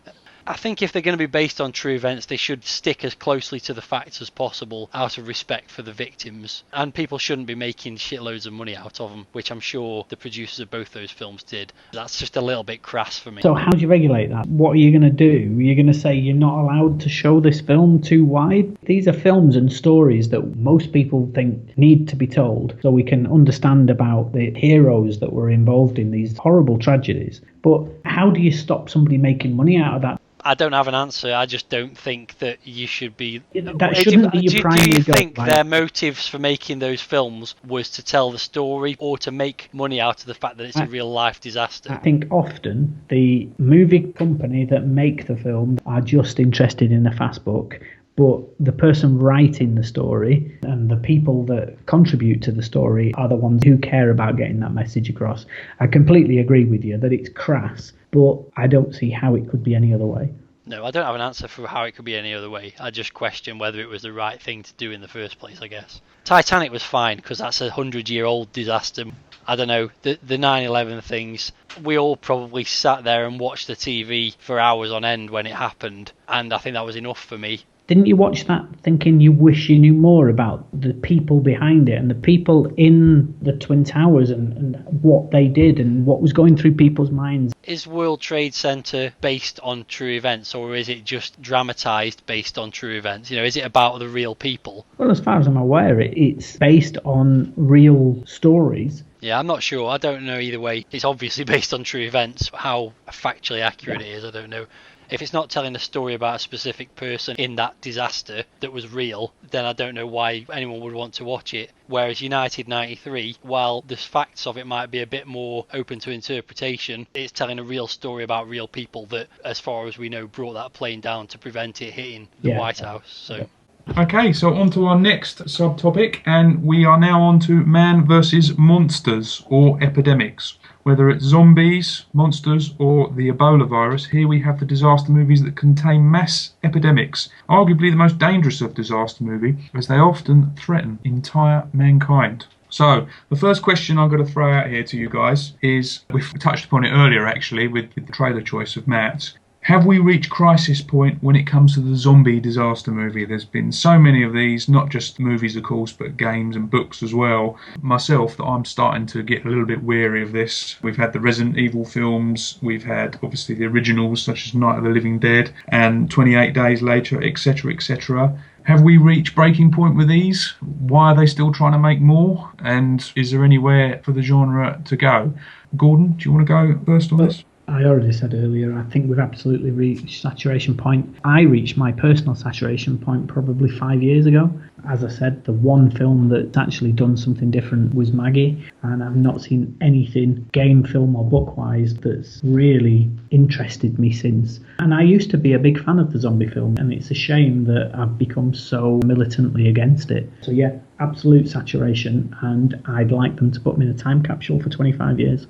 I think if they're going to be based on true events, they should stick as closely to the facts as possible out of respect for the victims. And people shouldn't be making shitloads of money out of them, which I'm sure the producers of both those films did. That's just a little bit crass for me. So how do you regulate that? What are you going to do? Are you going to say you're not allowed to show this film too wide? These are films and stories that most people think need to be told, so we can understand about the heroes that were involved in these horrible tragedies. But how do you stop somebody making money out of that? I don't have an answer. I just don't think that you should be... That shouldn't be your primary goal. Do you think their motives for making those films was to tell the story or to make money out of the fact that it's a real-life disaster? I think often the movie company that make the film are just interested in the fast buck, but the person writing the story and the people that contribute to the story are the ones who care about getting that message across. I completely agree with you that it's crass, but I don't see how it could be any other way. No, I don't have an answer for how it could be any other way. I just question whether it was the right thing to do in the first place, I guess. Titanic was fine because that's a 100-year-old disaster. I don't know, the 9/11 things, we all probably sat there and watched the TV for hours on end when it happened, and I think that was enough for me. Didn't you watch that thinking you wish you knew more about the people behind it and the people in the Twin Towers and what they did and what was going through people's minds? Is World Trade Center based on true events, or is it just dramatized based on true events? You know, is it about the real people? Well, as far as I'm aware, it's based on real stories. Yeah, I'm not sure. I don't know either way. It's obviously based on true events. How factually accurate it is, I don't know. If it's not telling a story about a specific person in that disaster that was real, then I don't know why anyone would want to watch it. Whereas United 93, while the facts of it might be a bit more open to interpretation, it's telling a real story about real people that, as far as we know, brought that plane down to prevent it hitting the White House. So. Okay, so on to our next subtopic, and we are now on to man versus monsters or epidemics. Whether it's zombies, monsters, or the Ebola virus, here we have the disaster movies that contain mass epidemics, arguably the most dangerous of disaster movies, as they often threaten entire mankind. So, the first question I'm going to throw out here to you guys is, we've touched upon it earlier actually with the trailer choice of Matt. Have we reached crisis point when it comes to the zombie disaster movie? There's been so many of these, not just movies of course, but games and books as well. Myself, that I'm starting to get a little bit weary of this. We've had the Resident Evil films, we've had obviously the originals such as Night of the Living Dead and 28 Days Later, etc, etc. Have we reached breaking point with these? Why are they still trying to make more? And is there anywhere for the genre to go? Gordon, do you want to go first on this? I already said earlier, I think we've absolutely reached saturation point. I reached my personal saturation point probably 5 years ago. As I said, the one film that's actually done something different was Maggie, and I've not seen anything game, film or book-wise that's really interested me since. And I used to be a big fan of the zombie film, and it's a shame that I've become so militantly against it. So yeah, absolute saturation, and I'd like them to put me in a time capsule for 25 years.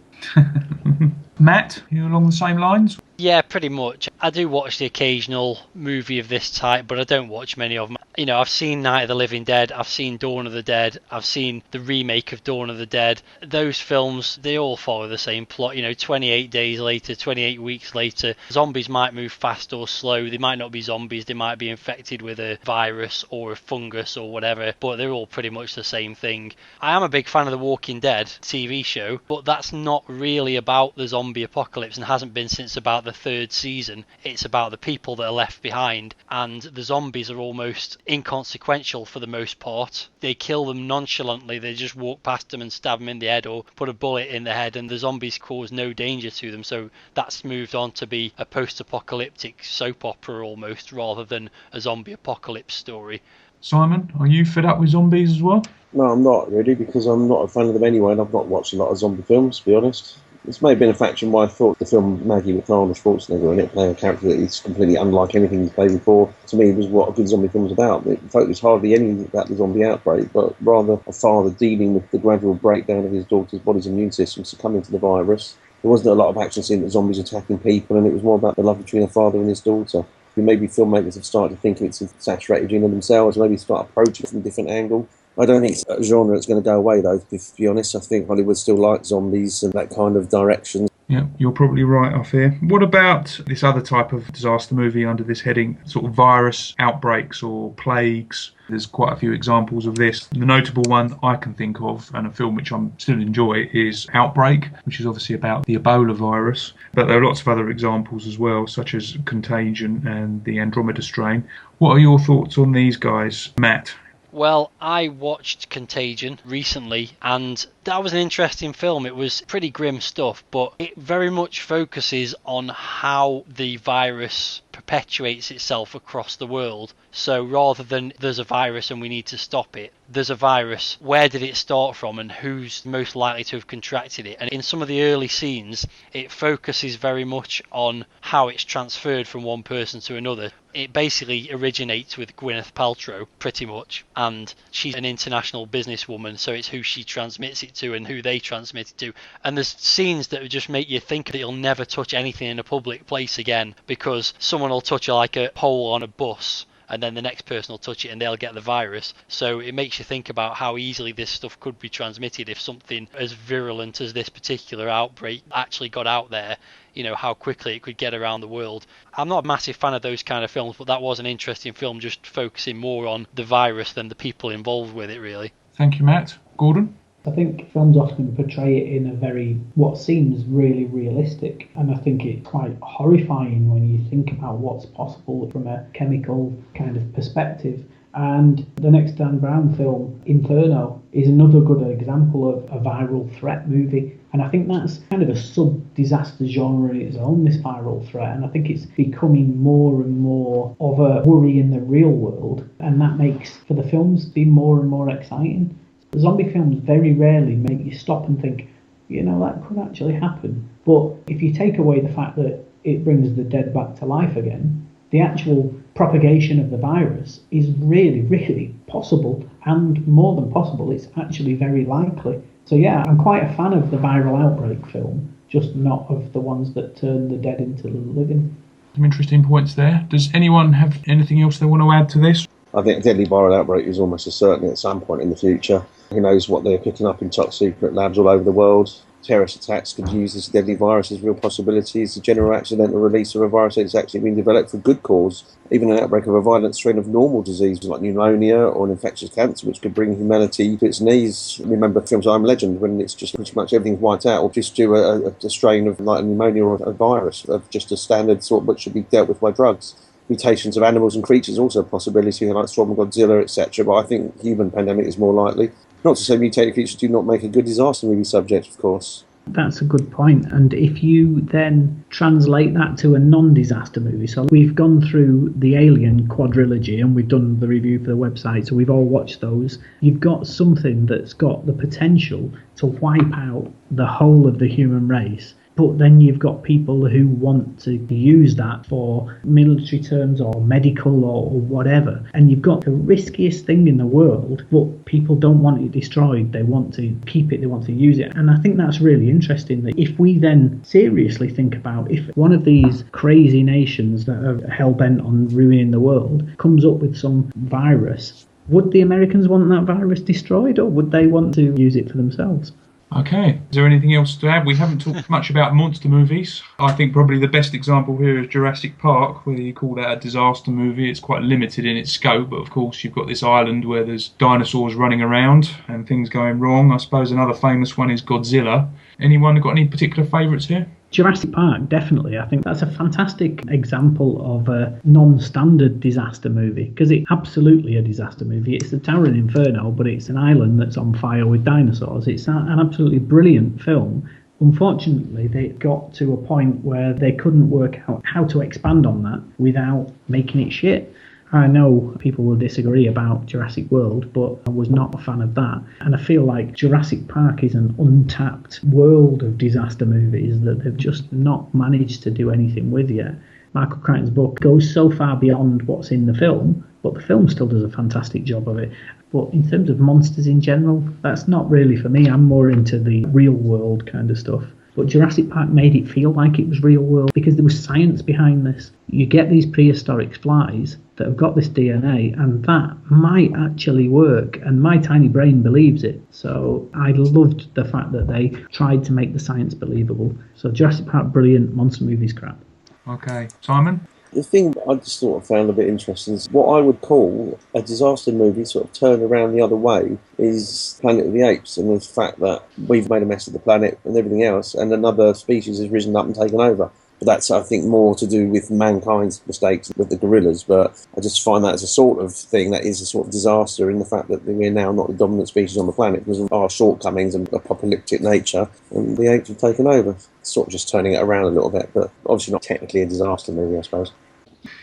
Matt, you along the same lines? Yeah, pretty much. I do watch the occasional movie of this type, but I don't watch many of them. You know, I've seen Night of the Living Dead, I've seen Dawn of the Dead, I've seen the remake of Dawn of the Dead. Those films, they all follow the same plot. You know, 28 days later, 28 weeks later, zombies might move fast or slow. They might not be zombies, they might be infected with a virus or a fungus or whatever, but they're all pretty much the same thing. I am a big fan of The Walking Dead TV show, but that's not really about the zombie apocalypse and hasn't been since about the third season. It's about the people that are left behind, and the zombies are almost inconsequential for the most part. They kill them nonchalantly, they just walk past them and stab them in the head or put a bullet in the head, and the zombies cause no danger to them. So that's moved on to be a post-apocalyptic soap opera almost, rather than a zombie apocalypse story. Simon, are you fed up with zombies as well? No, I'm not really, because I'm not a fan of them anyway, and I've not watched a lot of zombie films, to be honest. This may have been a faction why I thought the film Maggie with Arnold Schwarzenegger in it, playing a character that is completely unlike anything he's played before, to me was what a good zombie film was about. It focused hardly anything about the zombie outbreak, but rather a father dealing with the gradual breakdown of his daughter's body's immune system succumbing to the virus. There wasn't a lot of action scene that zombies attacking people, and it was more about the love between a father and his daughter. Maybe filmmakers have started to think it's a saturated genre themselves, maybe start approaching it from a different angle. I don't think it's a genre that's going to go away, though, to be honest. I think Hollywood still likes zombies and that kind of direction. Yeah, you're probably right, I fear. What about this other type of disaster movie under this heading, sort of virus outbreaks or plagues? There's quite a few examples of this. The notable one I can think of, and a film which I still enjoy, is Outbreak, which is obviously about the Ebola virus. But there are lots of other examples as well, such as Contagion and the Andromeda strain. What are your thoughts on these guys, Matt? Well, I watched Contagion recently, and that was an interesting film. It was pretty grim stuff, but it very much focuses on how the virus perpetuates itself across the world. So rather than there's a virus and we need to stop it, there's a virus, where did it start from and who's most likely to have contracted it? And in some of the early scenes, it focuses very much on how it's transferred from one person to another. It basically originates with Gwyneth Paltrow, pretty much, and she's an international businesswoman, so it's who she transmits it it to and who they transmit it to. And there's scenes that just make you think that you'll never touch anything in a public place again, because someone will touch like a pole on a bus, and then the next person will touch it and they'll get the virus. So it makes you think about how easily this stuff could be transmitted if something as virulent as this particular outbreak actually got out there, you know, how quickly it could get around the world. I'm not a massive fan of those kind of films, but that was an interesting film, just focusing more on the virus than the people involved with it, really. Thank you, Matt. Gordon? I think films often portray it in a very, what seems really realistic, and I think it's quite horrifying when you think about what's possible from a chemical kind of perspective. And the next Dan Brown film, Inferno, is another good example of a viral threat movie. And I think that's kind of a sub-disaster genre in its own, this viral threat. And I think it's becoming more and more of a worry in the real world. And that makes for the films be more and more exciting. Zombie films very rarely make you stop and think, you know, that could actually happen. But if you take away the fact that it brings the dead back to life again, the actual propagation of the virus is really, really possible, and more than possible, it's actually very likely. So yeah, I'm quite a fan of the viral outbreak film, just not of the ones that turn the dead into the living. Some interesting points there. Does anyone have anything else they want to add to this? I think a deadly viral outbreak is almost a certainty at some point in the future. Who knows what they're picking up in top secret labs all over the world. Terrorist attacks could use this deadly virus as real possibilities. The general accidental release of a virus that's actually been developed for good cause. Even an outbreak of a violent strain of normal disease like pneumonia or an infectious cancer, which could bring humanity to its knees. Remember films I'm Legend, when it's just pretty much everything's wiped out, or just do a strain of like a pneumonia or a virus of just a standard sort which should be dealt with by drugs. Mutations of animals and creatures also a possibility, like Storm Godzilla, etc. But I think human pandemic is more likely. Not to say mutated creatures do not make a good disaster movie subject, of course. That's a good point. And if you then translate that to a non-disaster movie, so we've gone through the Alien quadrilogy and we've done the review for the website, so we've all watched those. You've got something that's got the potential to wipe out the whole of the human race. But then you've got people who want to use that for military terms or medical or whatever. And you've got the riskiest thing in the world, but people don't want it destroyed. They want to keep it, they want to use it. And I think that's really interesting, that if we then seriously think about if one of these crazy nations that are hell-bent on ruining the world comes up with some virus, would the Americans want that virus destroyed, or would they want to use it for themselves? Okay, is there anything else to add? We haven't talked much about monster movies. I think probably the best example here is Jurassic Park, whether you call that a disaster movie. It's quite limited in its scope, but of course you've got this island where there's dinosaurs running around and things going wrong. I suppose another famous one is Godzilla. Anyone got any particular favourites here? Jurassic Park, definitely. I think that's a fantastic example of a non-standard disaster movie, because it's absolutely a disaster movie. It's the Towering Inferno, but it's an island that's on fire with dinosaurs. It's an absolutely brilliant film. Unfortunately, they got to a point where they couldn't work out how to expand on that without making it shit. I know people will disagree about Jurassic World, but I was not a fan of that. And I feel like Jurassic Park is an untapped world of disaster movies that they've just not managed to do anything with yet. Michael Crichton's book goes so far beyond what's in the film, but the film still does a fantastic job of it. But in terms of monsters in general, that's not really for me. I'm more into the real world kind of stuff. But Jurassic Park made it feel like it was real world because there was science behind this. You get these prehistoric flies that have got this DNA, and that might actually work, and my tiny brain believes it. So I loved the fact that they tried to make the science believable. So Jurassic Park, brilliant. Monster movies, crap. Okay, Simon? The thing I just sort of found a bit interesting is what I would call a disaster movie sort of turned around the other way is Planet of the Apes, and the fact that we've made a mess of the planet and everything else, and another species has risen up and taken over. But that's, I think, more to do with mankind's mistakes with the gorillas. But I just find that as a sort of thing that is a sort of disaster in the fact that we're now not the dominant species on the planet because of our shortcomings and apocalyptic nature, and the apes have taken over. Sort of just turning it around a little bit, but obviously not technically a disaster movie, I suppose.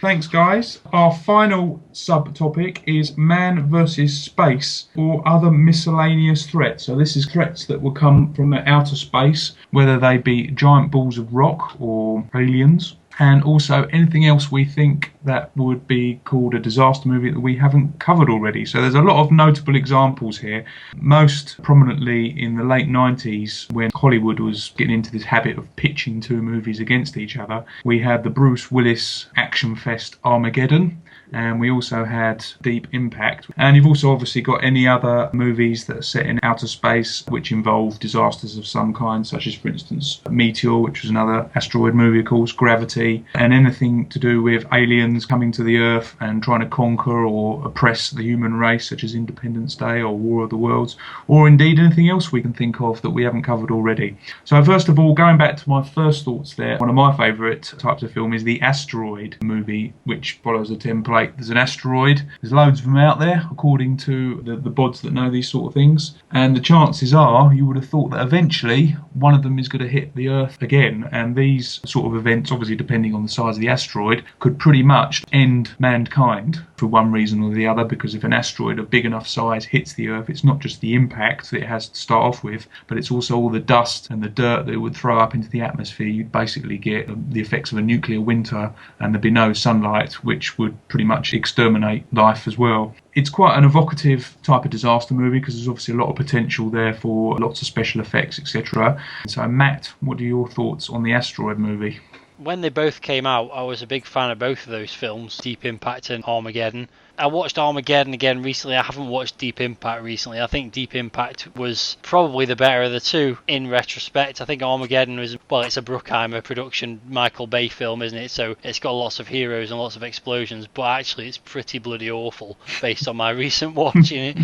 Thanks, guys. Our final subtopic is man versus space or other miscellaneous threats. So this is threats that will come from outer space, whether they be giant balls of rock or aliens. and also anything else we think that would be called a disaster movie that we haven't covered already. So there's a lot of notable examples here, most prominently in the late 90s when Hollywood was getting into this habit of pitching two movies against each other. We had the Bruce Willis action fest Armageddon, and we also had Deep Impact. And you've also obviously got any other movies that are set in outer space which involve disasters of some kind, such as, for instance, Meteor, which was another asteroid movie, of course, Gravity, and anything to do with aliens coming to the Earth and trying to conquer or oppress the human race, such as Independence Day or War of the Worlds, or indeed anything else we can think of that we haven't covered already. So first of all, going back to my first thoughts there, one of my favourite types of film is the asteroid movie, which follows a template. There's an asteroid, there's loads of them out there, according to the bods that know these sort of things, and the chances are you would have thought that eventually one of them is going to hit the Earth again, and these sort of events, obviously depending on the size of the asteroid, could pretty much end mankind for one reason or the other, because if an asteroid of big enough size hits the Earth, it's not just the impact that it has to start off with, but it's also all the dust and the dirt that it would throw up into the atmosphere. You'd basically get the effects of a nuclear winter, and there'd be no sunlight, which would pretty much exterminate life as well. It's quite an evocative type of disaster movie because there's obviously a lot of potential there for lots of special effects, etc. So Matt, what are your thoughts on the asteroid movie? When they both came out, I was a big fan of both of those films, Deep Impact and Armageddon. I watched Armageddon again recently. I haven't watched Deep Impact recently. I think Deep Impact was probably the better of the two in retrospect. I think Armageddon was, well, it's a Bruckheimer production, Michael Bay film, isn't it? So it's got lots of heroes and lots of explosions, but actually it's pretty bloody awful based on my recent watching it.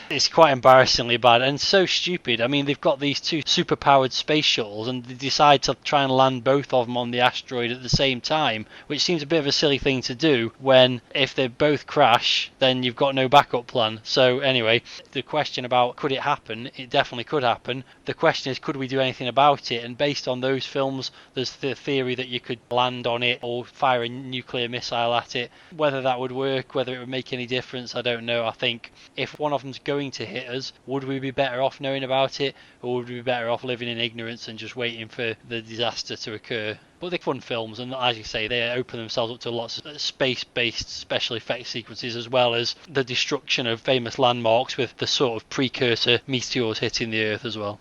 It's quite embarrassingly bad and so stupid. I mean, they've got these two super-powered space shuttles and they decide to try and land both of them on the asteroid at the same time, which seems a bit of a silly thing to do when if they both crash, then you've got no backup plan. So anyway, the question about could it happen, it definitely could happen. The question is, could we do anything about it? And based on those films, there's the theory that you could land on it or fire a nuclear missile at it. Whether that would work, whether it would make any difference, I don't know. I think if one of them's going to hit us, would we be better off knowing about it, or would we be better off living in ignorance and just waiting for the disaster to occur? But they're fun films, and as you say, they open themselves up to lots of space-based special effects sequences, as well as the destruction of famous landmarks with the sort of precursor meteors hitting the Earth as well.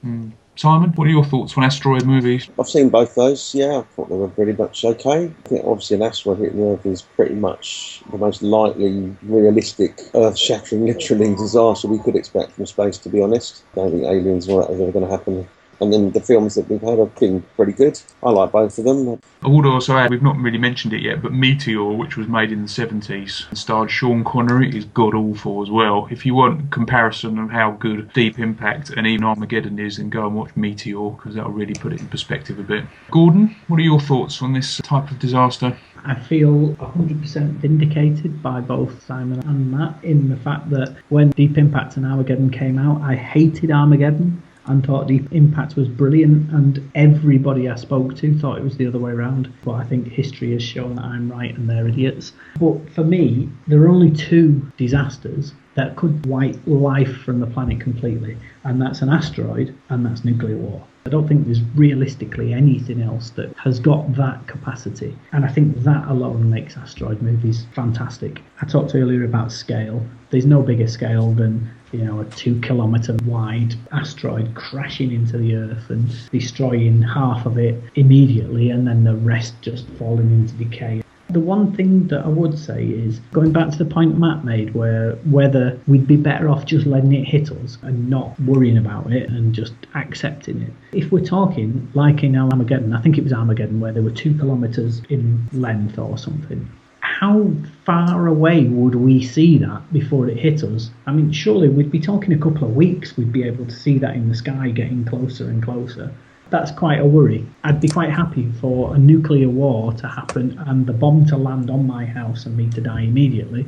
Simon, what are your thoughts on asteroid movies? I've seen both those, yeah. I thought they were pretty much okay. I think obviously an asteroid hitting the Earth is pretty much the most likely, realistic, earth-shattering, literally disaster we could expect from space, to be honest. I don't think aliens or whatever are going to happen. And then the films that we've had have been pretty good. I like both of them. I would also add, we've not really mentioned it yet, but Meteor, which was made in the 70s and starred Sean Connery, is god-awful as well. If you want comparison of how good Deep Impact and even Armageddon is, then go and watch Meteor, because that'll really put it in perspective a bit. Gordon, what are your thoughts on this type of disaster? I feel 100% vindicated by both Simon and Matt in the fact that when Deep Impact and Armageddon came out, I hated Armageddon and thought Deep Impact was brilliant, and everybody I spoke to thought it was the other way around. But I think history has shown that I'm right and they're idiots. But for me, there are only two disasters that could wipe life from the planet completely, and that's an asteroid and that's nuclear war. I don't think there's realistically anything else that has got that capacity, and I think that alone makes asteroid movies fantastic. I talked earlier about scale. There's no bigger scale than a 2 kilometre wide asteroid crashing into the Earth and destroying half of it immediately, and then the rest just falling into decay. The one thing that I would say is, going back to the point Matt made, whether we'd be better off just letting it hit us and not worrying about it and just accepting it. If we're talking, like in Armageddon, I think it was Armageddon, where there were 2 kilometres in length or something, how far away would we see that before it hit us? I mean, surely we'd be talking a couple of weeks, we'd be able to see that in the sky getting closer and closer. That's quite a worry. I'd be quite happy for a nuclear war to happen and the bomb to land on my house and me to die immediately.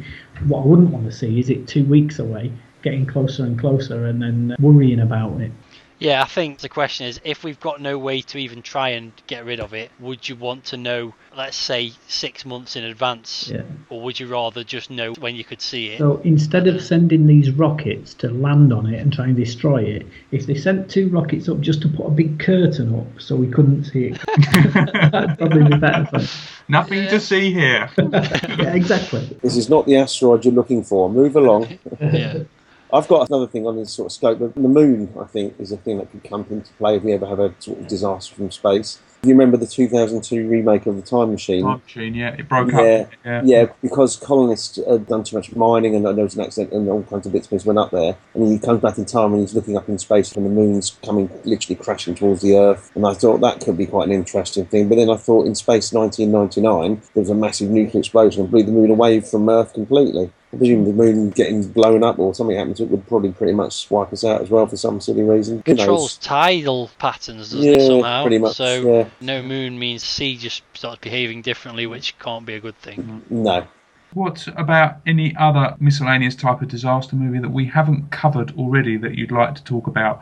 What I wouldn't want to see is it 2 weeks away, getting closer and closer, and then worrying about it. Yeah, I think the question is, if we've got no way to even try and get rid of it, would you want to know, let's say, 6 months in advance? Yeah. Or would you rather just know when you could see it? So instead of sending these rockets to land on it and try and destroy it, if they sent 2 rockets up just to put a big curtain up so we couldn't see it, that'd probably be better for it. Nothing to see here. Yeah, exactly. This is not the asteroid you're looking for. Move along. Yeah. I've got another thing on this sort of scope. The moon, I think, is a thing that could come into play if we ever have a sort of disaster from space. You remember the 2002 remake of The Time Machine? Time Machine, yeah, it broke up. Yeah, because colonists had done too much mining and there was an accident and all kinds of bits and pieces went up there. And he comes back in time and he's looking up in space and the moon's coming, literally crashing towards the Earth. And I thought that could be quite an interesting thing. But then I thought in Space 1999, there was a massive nuclear explosion and blew the moon away from Earth completely. I presume the moon getting blown up or something happened to it would probably pretty much wipe us out as well for some silly reason. Controls tidal patterns, doesn't it, somehow? Pretty much, so no moon means sea just starts behaving differently, which can't be a good thing. No. What about any other miscellaneous type of disaster movie that we haven't covered already that you'd like to talk about?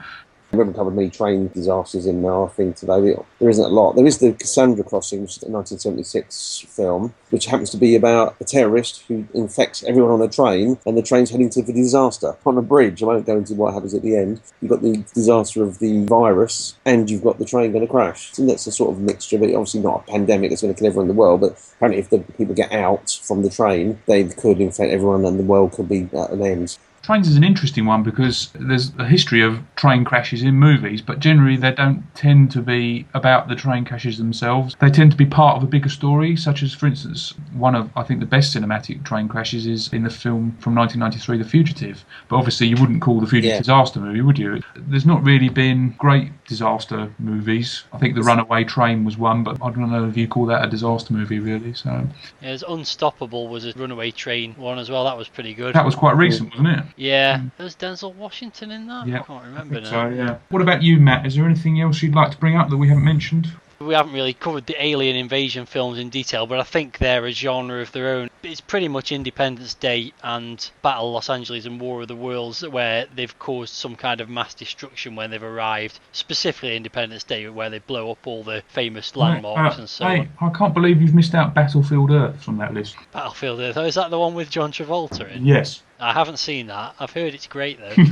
We haven't covered many train disasters in our thing today. There isn't a lot. There is the Cassandra Crossing, which is a 1976 film, which happens to be about a terrorist who infects everyone on a train, and the train's heading to the disaster on a bridge. I won't go into what happens at the end. You've got the disaster of the virus, and you've got the train going to crash. So that's a sort of mixture, but obviously not a pandemic that's going to kill everyone in the world, but apparently if the people get out from the train, they could infect everyone and the world could be at an end. Trains is an interesting one because there's a history of train crashes in movies, but generally they don't tend to be about the train crashes themselves. They tend to be part of a bigger story, such as, for instance, one of, I think, the best cinematic train crashes is in the film from 1993, The Fugitive. But obviously you wouldn't call The Fugitive a disaster movie, would you? There's not really been great disaster movies. I think The Runaway Train was one, but I don't know if you call that a disaster movie, really. So yeah, Unstoppable was a Runaway Train one as well. That was pretty good. That was quite recent, wasn't it? Yeah. There's Denzel Washington in that? Yeah. I can't remember now. So, yeah. What about you, Matt? Is there anything else you'd like to bring up that we haven't mentioned? We haven't really covered the alien invasion films in detail, but I think they're a genre of their own. It's pretty much Independence Day and Battle Los Angeles and War of the Worlds where they've caused some kind of mass destruction when they've arrived. Specifically Independence Day, where they blow up all the famous landmarks and so on. I can't believe you've missed out Battlefield Earth from that list. Battlefield Earth. Oh, is that the one with John Travolta in? Yes. I haven't seen that. I've heard it's great though.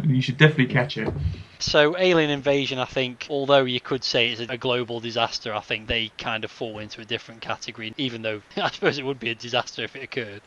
You should definitely catch it. So Alien Invasion, I think, although you could say it's a global disaster, I think they kind of fall into a different category, even though I suppose it would be a disaster if it occurred.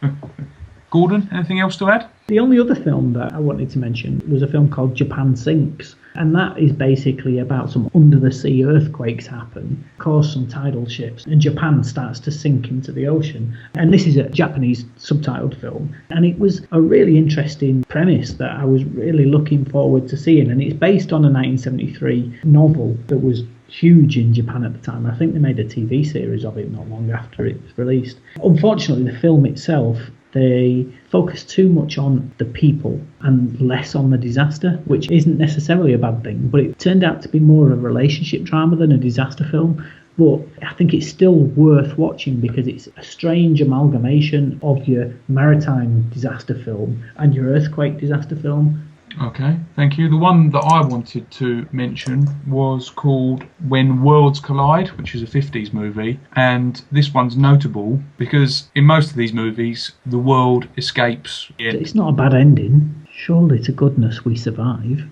Gordon, anything else to add? The only other film that I wanted to mention was a film called Japan Sinks, and that is basically about some under-the-sea earthquakes happen, cause some tidal shifts, and Japan starts to sink into the ocean. And this is a Japanese subtitled film, and it was a really interesting premise that I was really looking forward to seeing, and it's based on a 1973 novel that was huge in Japan at the time. I think they made a TV series of it not long after it was released. Unfortunately, the film itself, they focus too much on the people and less on the disaster, which isn't necessarily a bad thing, but it turned out to be more of a relationship drama than a disaster film. But I think it's still worth watching because it's a strange amalgamation of your maritime disaster film and your earthquake disaster film. Okay, thank you. The one that I wanted to mention was called When Worlds Collide, which is a 50s movie. And this one's notable because in most of these movies, the world escapes. It's not a bad ending. Surely to goodness we survive.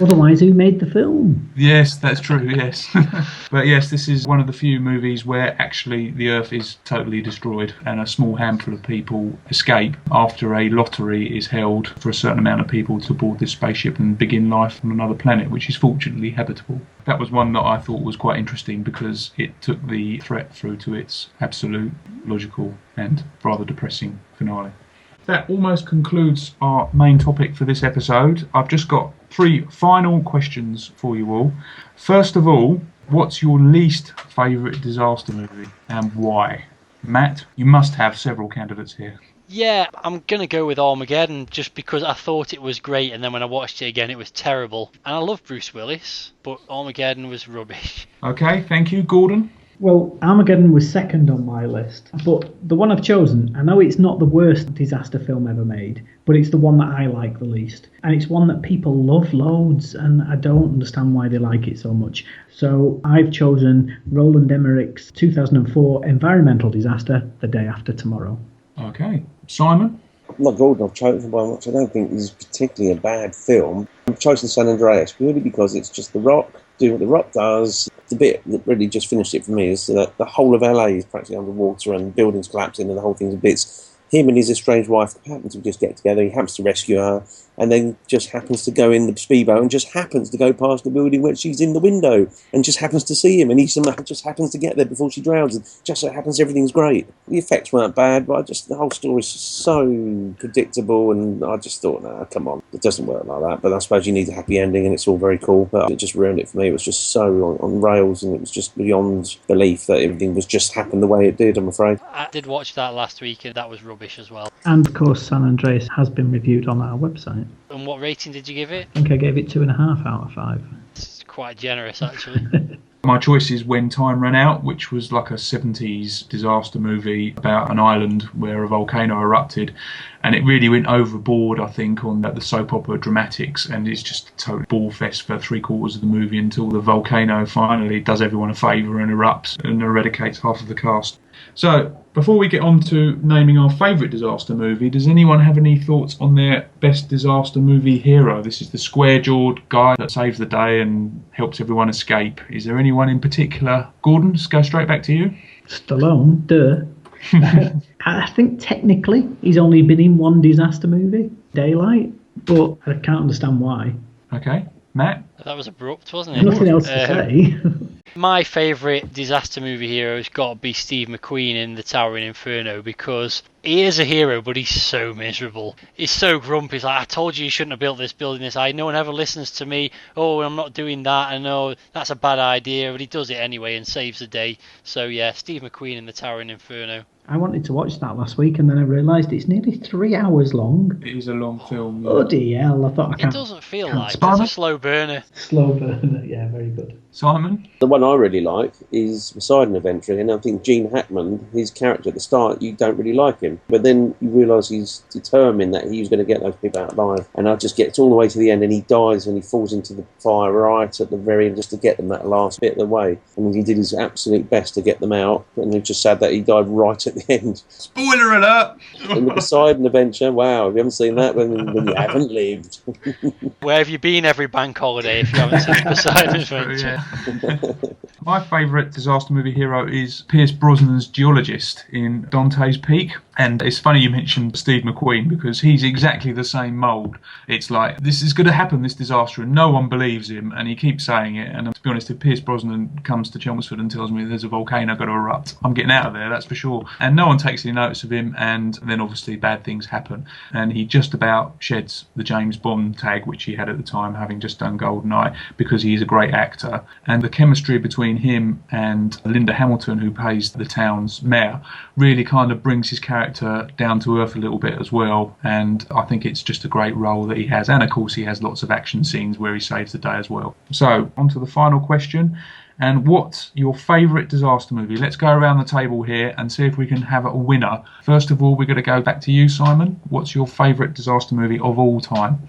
Otherwise, who made the film? Yes, that's true, yes. But yes, this is one of the few movies where actually the Earth is totally destroyed and a small handful of people escape after a lottery is held for a certain amount of people to board this spaceship and begin life on another planet, which is fortunately habitable. That was one that I thought was quite interesting because it took the threat through to its absolute, logical and rather depressing finale. That almost concludes our main topic for this episode. I've just got 3 final questions for you all. First of all, what's your least favourite disaster movie and why? Matt, you must have several candidates here. Yeah, I'm going to go with Armageddon just because I thought it was great and then when I watched it again it was terrible. And I love Bruce Willis, but Armageddon was rubbish. Okay, thank you. Gordon? Well, Armageddon was second on my list, but the one I've chosen, I know it's not the worst disaster film ever made, but it's the one that I like the least. And it's one that people love loads, and I don't understand why they like it so much. So I've chosen Roland Emmerich's 2004 environmental disaster, The Day After Tomorrow. Okay. Simon? Like Gordon, I've chosen one which I don't think is particularly a bad film. I've chosen San Andreas purely because it's just The Rock doing what The Rock does. The bit that really just finished it for me is that the whole of LA is practically underwater and buildings collapsing and the whole thing's in bits. Him and his estranged wife happen to just get together. He happens to rescue her and then just happens to go in the speedboat and just happens to go past the building where she's in the window and just happens to see him, and he somehow just happens to get there before she drowns, and just so happens everything's great. The effects weren't bad, but the whole story's so predictable, and I just thought, nah, come on, it doesn't work like that. But I suppose you need a happy ending and it's all very cool, but it just ruined it for me. It was just so on rails, and it was just beyond belief that everything was just happened the way it did, I'm afraid. I did watch that last week and that was rubbish as well. And of course, San Andreas has been reviewed on our website. And what rating did you give it? I think I gave it 2.5 out of 5. It's quite generous, actually. My choice is When Time Ran Out, which was like a 70s disaster movie about an island where a volcano erupted. And it really went overboard, I think, on the soap opera dramatics. And it's just a total ball fest for 3/4 of the movie until the volcano finally does everyone a favour and erupts and eradicates half of the cast. So, before we get on to naming our favourite disaster movie, does anyone have any thoughts on their best disaster movie hero? This is the square-jawed guy that saves the day and helps everyone escape. Is there anyone in particular? Gordon, just go straight back to you. Stallone, duh. I think technically he's only been in one disaster movie, Daylight, but I can't understand why. Okay. Matt? That was abrupt, wasn't it? Nothing else to say. My favourite disaster movie hero has got to be Steve McQueen in The Towering Inferno, because he is a hero, but he's so miserable. He's so grumpy. He's like, I told you shouldn't have built this building this high. No one ever listens to me. Oh, I'm not doing that. I know that's a bad idea, but he does it anyway and saves the day. So yeah, Steve McQueen in The Towering Inferno. I wanted to watch that last week and then I realised it's nearly 3 hours long. It is a long film. Yeah. Bloody hell, I thought I can't. It doesn't feel like it. It's a slow burner. Slow burner, yeah, very good. Simon? The one I really like is Poseidon Adventure, and I think Gene Hackman, his character at the start, you don't really like him. But then you realise he's determined that he's going to get those people out alive. And I just get all the way to the end and he dies and he falls into the fire right at the very end just to get them that last bit of the way. And he did his absolute best to get them out, and it's just sad that he died right at the end. Spoiler alert! In the Poseidon Adventure, wow, if you haven't seen that, then you haven't lived. Where have you been every bank holiday if you haven't seen Poseidon Adventure? Yeah. My favourite disaster movie hero is Pierce Brosnan's geologist in Dante's Peak. And it's funny you mentioned Steve McQueen, because he's exactly the same mould. It's like, this is going to happen, this disaster, and no one believes him, and he keeps saying it. And to be honest, if Pierce Brosnan comes to Chelmsford and tells me there's a volcano going to erupt, I'm getting out of there, that's for sure. And no one takes any notice of him, and then obviously bad things happen. And he just about sheds the James Bond tag, which he had at the time, having just done GoldenEye, because he is a great actor. And the chemistry between him and Linda Hamilton, who plays the town's mayor, really kind of brings his character down to earth a little bit as well, and I think it's just a great role that he has, and of course he has lots of action scenes where he saves the day as well. So on to the final question, and what's your favourite disaster movie? Let's go around the table here and see if we can have a winner. First of all, we're going to go back to you, Simon. What's your favourite disaster movie of all time?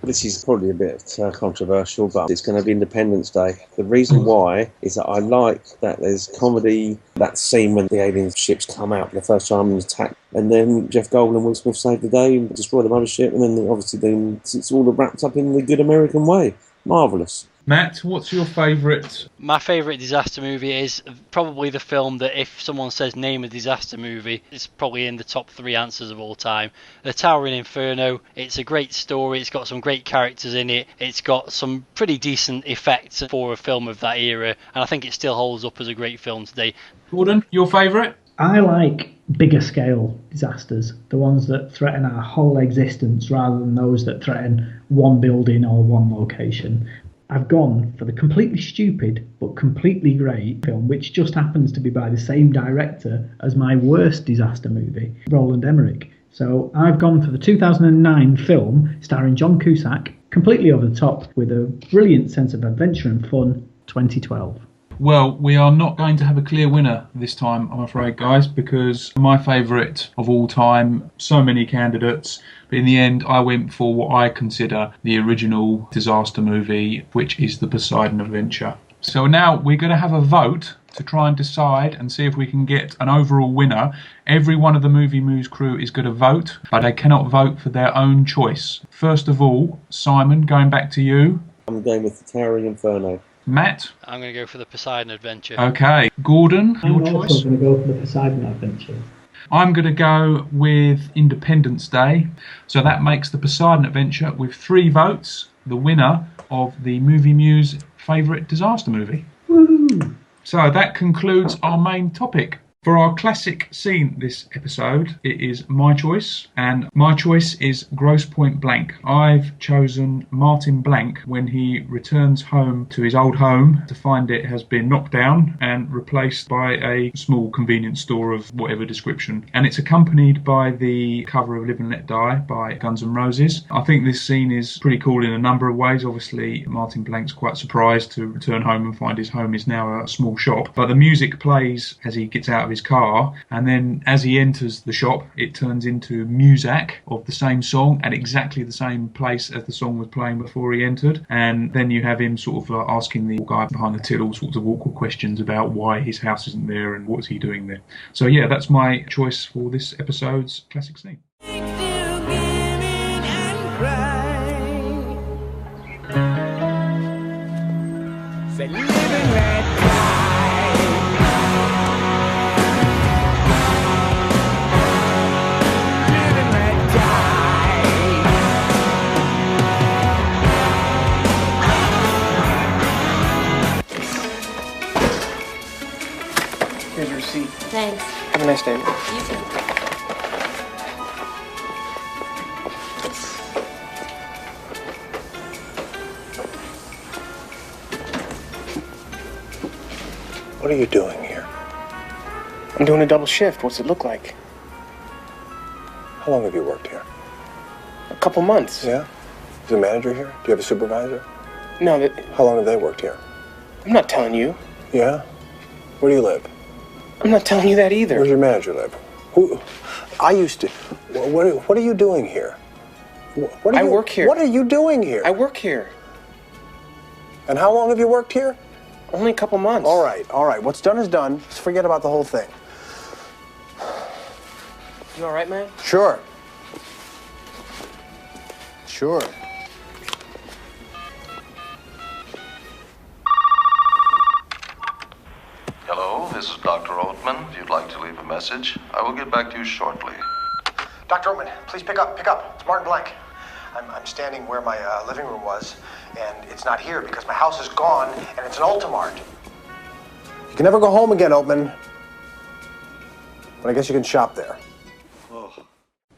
This is probably a bit controversial, but it's going to be Independence Day. The reason why is that I like that there's comedy, that scene when the alien ships come out for the first time and attack, and then Jeff Goldblum and Will Smith save the day and destroy the mothership, and then obviously then it's all wrapped up in the good American way. Marvellous. Matt, what's your favourite? My favourite disaster movie is probably the film that if someone says name a disaster movie, it's probably in the top 3 answers of all time. The Towering Inferno. It's a great story, it's got some great characters in it, it's got some pretty decent effects for a film of that era, and I think it still holds up as a great film today. Gordon, your favourite? I like bigger scale disasters, the ones that threaten our whole existence rather than those that threaten one building or one location. I've gone for the completely stupid but completely great film, which just happens to be by the same director as my worst disaster movie, Roland Emmerich. So I've gone for the 2009 film starring John Cusack, completely over the top with a brilliant sense of adventure and fun, 2012. Well, we are not going to have a clear winner this time, I'm afraid, guys, because my favourite of all time, so many candidates, but in the end I went for what I consider the original disaster movie, which is The Poseidon Adventure. So now we're going to have a vote to try and decide and see if we can get an overall winner. Every one of the MovieMuse crew is going to vote, but they cannot vote for their own choice. First of all, Simon, going back to you. I'm going with the Towering Inferno. Matt? I'm going to go for the Poseidon Adventure. Okay. Gordon, your I'm choice? also going to go for the Poseidon Adventure. I'm going to go with Independence Day. So that makes the Poseidon Adventure with 3 votes, the winner of the MovieMuse favourite disaster movie. Woohoo! So that concludes our main topic. For our classic scene this episode, it is my choice, and my choice is Grosse Point Blank. I've chosen Martin Blank when he returns home to his old home to find it has been knocked down and replaced by a small convenience store of whatever description. And it's accompanied by the cover of Live and Let Die by Guns N' Roses. I think this scene is pretty cool in a number of ways. Obviously, Martin Blank's quite surprised to return home and find his home is now a small shop. But the music plays as he gets out of his car, and then as he enters the shop it turns into Muzak of the same song at exactly the same place as the song was playing before he entered, and then you have him sort of asking the guy behind the till all sorts of awkward questions about why his house isn't there and what's he doing there. So yeah, that's my choice for this episode's classic scene. Here's your receipt. Thanks. Have a nice day. You too. What are you doing here? I'm doing a double shift. What's it look like? How long have you worked here? A couple months. Yeah? Is the manager here? Do you have a supervisor? No, How long have they worked here? I'm not telling you. Yeah? Where do you live? I'm not telling you that either. Where's your manager live? Who? I used to. What are you doing here? I work here. What are you doing here? I work here. And how long have you worked here? Only a couple months. All right. What's done is done. Just forget about the whole thing. You all right, man? Sure. Hello, this is Dr. Oatman. If you'd like to leave a message, I will get back to you shortly. Dr. Oatman, please pick up. It's Martin Blank. I'm standing where my living room was, and it's not here because my house is gone, and it's an Ultimart. You can never go home again, Oatman. But I guess you can shop there.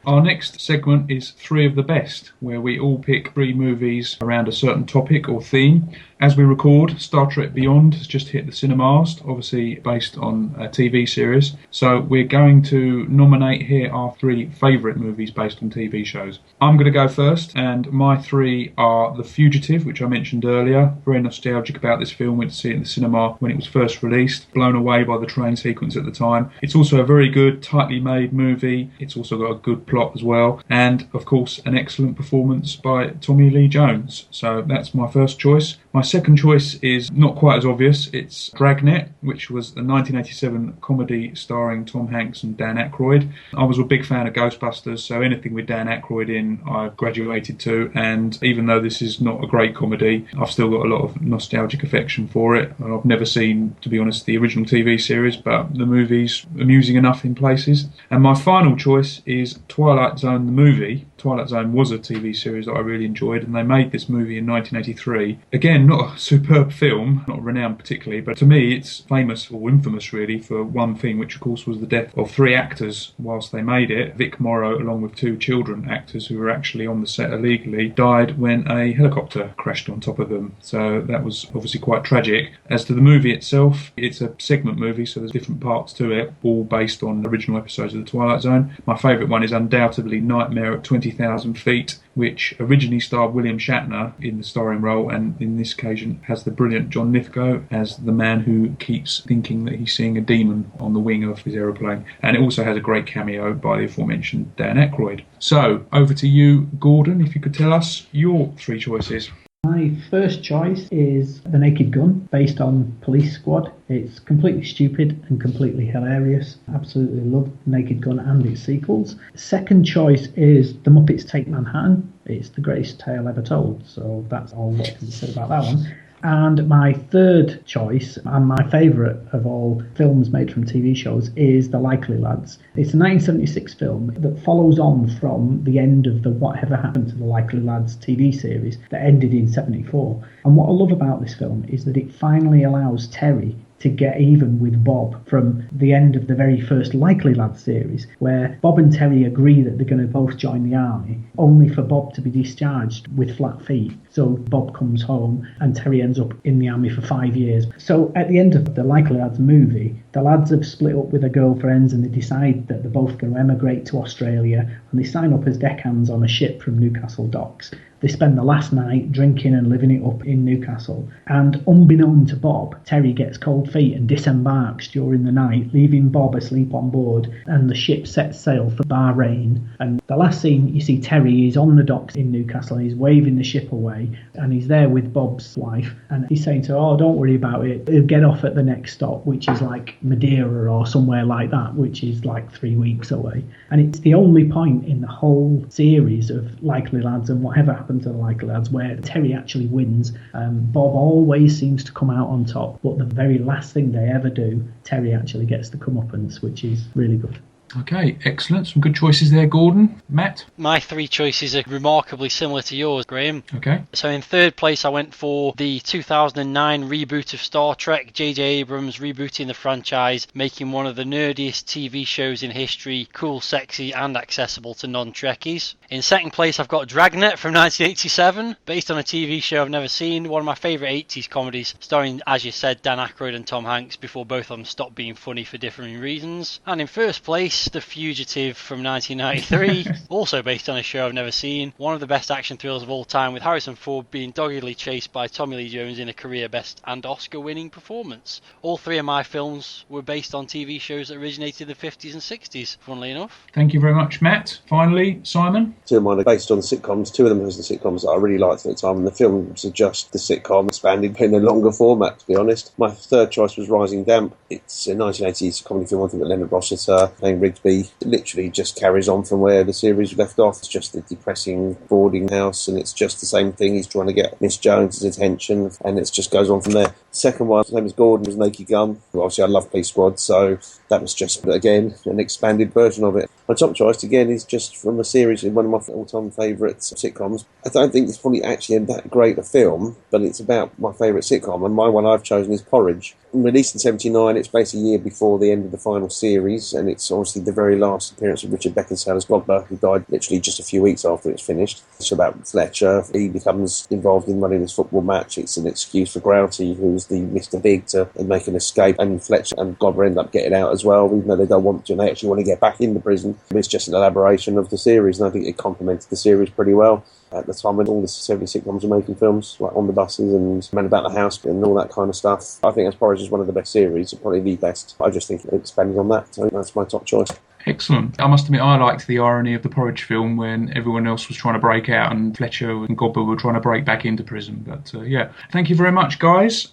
Our next segment is 3 of the best, where we all pick 3 movies around a certain topic or theme. As we record, Star Trek Beyond has just hit the cinemas, obviously based on a TV series. So we're going to nominate here our 3 favourite movies based on TV shows. I'm going to go first, and my 3 are The Fugitive, which I mentioned earlier. Very nostalgic about this film. Went to see it in the cinema when it was first released. Blown away by the train sequence at the time. It's also a very good, tightly made movie. It's also got a good plot as well. And, of course, an excellent performance by Tommy Lee Jones. So that's my first choice. My second choice is not quite as obvious. It's Dragnet, which was a 1987 comedy starring Tom Hanks and Dan Aykroyd. I was a big fan of Ghostbusters, so anything with Dan Aykroyd in, I graduated to. And even though this is not a great comedy, I've still got a lot of nostalgic affection for it. I've never seen, to be honest, the original TV series, but the movie's amusing enough in places. And my final choice is Twilight Zone, the movie. Twilight Zone was a TV series that I really enjoyed, and they made this movie in 1983. Again, not a superb film, not renowned particularly, but to me it's famous, or infamous really, for one thing, which of course was the death of 3 actors whilst they made it. Vic Morrow, along with 2 children actors who were actually on the set illegally, died when a helicopter crashed on top of them. So that was obviously quite tragic. As to the movie itself, it's a segment movie, so there's different parts to it, all based on original episodes of The Twilight Zone. My favourite one is undoubtedly Nightmare at 20,000 Feet, which originally starred William Shatner in the starring role, and in this occasion has the brilliant John Lithgow as the man who keeps thinking that he's seeing a demon on the wing of his aeroplane. And it also has a great cameo by the aforementioned Dan Aykroyd. So, over to you, Gordon, if you could tell us your three choices. My first choice is The Naked Gun, based on Police Squad. It's completely stupid and completely hilarious. Absolutely love Naked Gun and its sequels. Second choice is The Muppets Take Manhattan. It's the greatest tale ever told, so that's all that can be said about that one. And my third choice, and my favourite of all films made from TV shows, is The Likely Lads. It's a 1976 film that follows on from the end of the Whatever Happened to the Likely Lads TV series that ended in 74. And what I love about this film is that it finally allows Terry to get even with Bob from the end of the very first Likely Lads series, where Bob and Terry agree that they're going to both join the army, only for Bob to be discharged with flat feet. So Bob comes home and Terry ends up in the army for 5 years. So at the end of the Likely Lads movie, the lads have split up with their girlfriends and they decide that they're both going to emigrate to Australia, and they sign up as deckhands on a ship from Newcastle docks. They spend the last night drinking and living it up in Newcastle. And unbeknown to Bob, Terry gets cold feet and disembarks during the night, leaving Bob asleep on board, and the ship sets sail for Bahrain. And the last scene, you see Terry is on the docks in Newcastle, and he's waving the ship away, and he's there with Bob's wife, and he's saying to her, "Oh, don't worry about it, he'll get off at the next stop," which is like Madeira or somewhere like that, which is like 3 weeks away. And it's the only point in the whole series of Likely Lads and Whatever Happened to the Likely Lads where Terry actually wins. Bob always seems to come out on top, but the very last thing they ever do, Terry actually gets the comeuppance, which is really good. Okay, excellent. Some good choices there, Gordon. Matt? My three choices are remarkably similar to yours, Graham. Okay. So in third place, I went for the 2009 reboot of Star Trek, J.J. Abrams rebooting the franchise, making one of the nerdiest TV shows in history, cool, sexy, and accessible to non-Trekkies. In second place, I've got Dragnet from 1987, based on a TV show I've never seen, one of my favourite 80s comedies, starring, as you said, Dan Aykroyd and Tom Hanks, before both of them stopped being funny for differing reasons. And in first place, The Fugitive from 1993, also based on a show I've never seen, one of the best action thrillers of all time, with Harrison Ford being doggedly chased by Tommy Lee Jones in a career best and Oscar-winning performance. All three of my films were based on TV shows that originated in the 50s and 60s, funnily enough. Thank you very much, Matt. Finally, Simon? Two of mine are based on sitcoms. Two of them are the sitcoms that I really liked at the time, and the films are just the sitcom expanded in a longer format, to be honest. My third choice was Rising Damp. It's a 1980s comedy film, I think, with Leonard Rossiter playing Rigsby. It literally just carries on from where the series left off. It's just a depressing boarding house, and it's just the same thing. He's trying to get Miss Jones's attention, and it just goes on from there. Second one, his name is Gordon, was Naked Gun. Obviously, I love Police Squad, so that was just, again, an expanded version of it. My top choice, again, is just from a series, one of my all-time favourite sitcoms. I don't think it's probably actually that great a film, but it's about my favourite sitcom, and my one I've chosen is Porridge. Released in 1979, it's basically a year before the end of the final series, and it's obviously the very last appearance of Richard Beckinsale as Godber, who died literally just a few weeks after it's finished. It's about Fletcher. He becomes involved in running this football match. It's an excuse for Grouty, who's the Mr. Big, to make an escape, and Fletcher and Godber end up getting out as well, even though they don't want to, and they actually want to get back in the prison. It's just an elaboration of the series, and I think it complemented the series pretty well. At the time when all the 70 sitcoms were making films, like On the Buses and Man About the House and all that kind of stuff, I think Porridge is one of the best series, probably the best. I just think it expanded on that, so that's my top choice. Excellent. I must admit, I liked the irony of the Porridge film when everyone else was trying to break out and Fletcher and Godber were trying to break back into prison. But yeah, thank you very much, guys.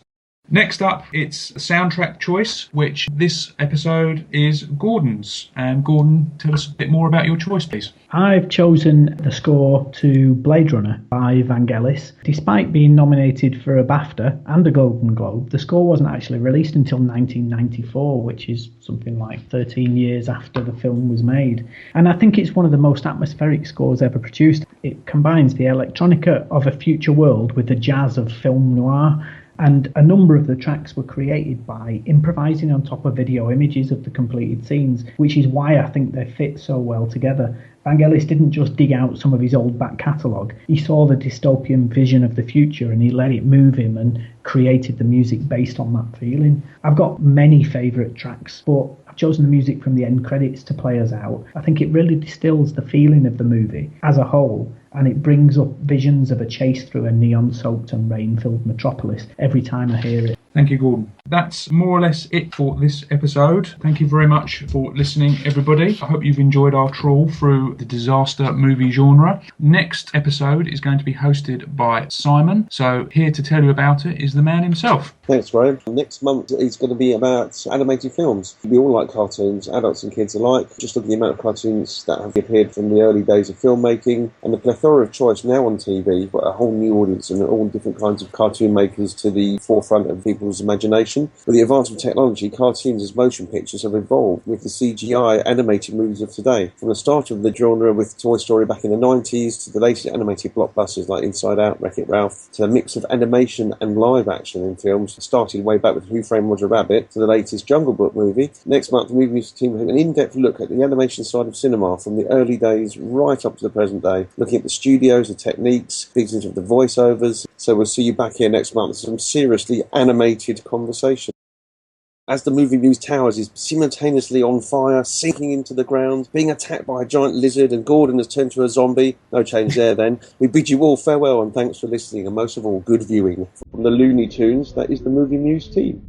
Next up, it's a soundtrack choice, which this episode is Gordon's. And Gordon, tell us a bit more about your choice, please. I've chosen the score to Blade Runner by Vangelis. Despite being nominated for a BAFTA and a Golden Globe, the score wasn't actually released until 1994, which is something like 13 years after the film was made. And I think it's one of the most atmospheric scores ever produced. It combines the electronica of a future world with the jazz of film noir. And a number of the tracks were created by improvising on top of video images of the completed scenes, which is why I think they fit so well together. Vangelis didn't just dig out some of his old back catalogue. He saw the dystopian vision of the future and he let it move him and created the music based on that feeling. I've got many favourite tracks, but I've chosen the music from the end credits to play us out. I think it really distills the feeling of the movie as a whole, and it brings up visions of a chase through a neon-soaked and rain-filled metropolis every time I hear it. Thank you, Gordon. That's more or less it for this episode. Thank you very much for listening, everybody. I hope you've enjoyed our trawl through the disaster movie genre. Next episode is going to be hosted by Simon. So here to tell you about it is the man himself. Thanks, Ryan. Next month is going to be about animated films. We all like cartoons, adults and kids alike. Just look at the amount of cartoons that have appeared from the early days of filmmaking and the plethora of choice now on TV, but a whole new audience and all different kinds of cartoon makers to the forefront of people's imagination. With the advancement of technology, cartoons as motion pictures have evolved with the CGI animated movies of today. From the start of the genre with Toy Story back in the 90s to the latest animated blockbusters like Inside Out, Wreck-It Ralph, to a mix of animation and live action in films, started way back with Who Framed Roger Rabbit to the latest Jungle Book movie. Next month, the MovieMuse team will have an in-depth look at the animation side of cinema from the early days right up to the present day, looking at the studios, the techniques, features of the voiceovers. So we'll see you back here next month for some seriously animated conversation. As the MovieMuse Towers is simultaneously on fire, sinking into the ground, being attacked by a giant lizard, and Gordon has turned to a zombie. No change there then. We bid you all farewell and thanks for listening, and most of all, good viewing. From the Looney Tunes, that is the MovieMuse team.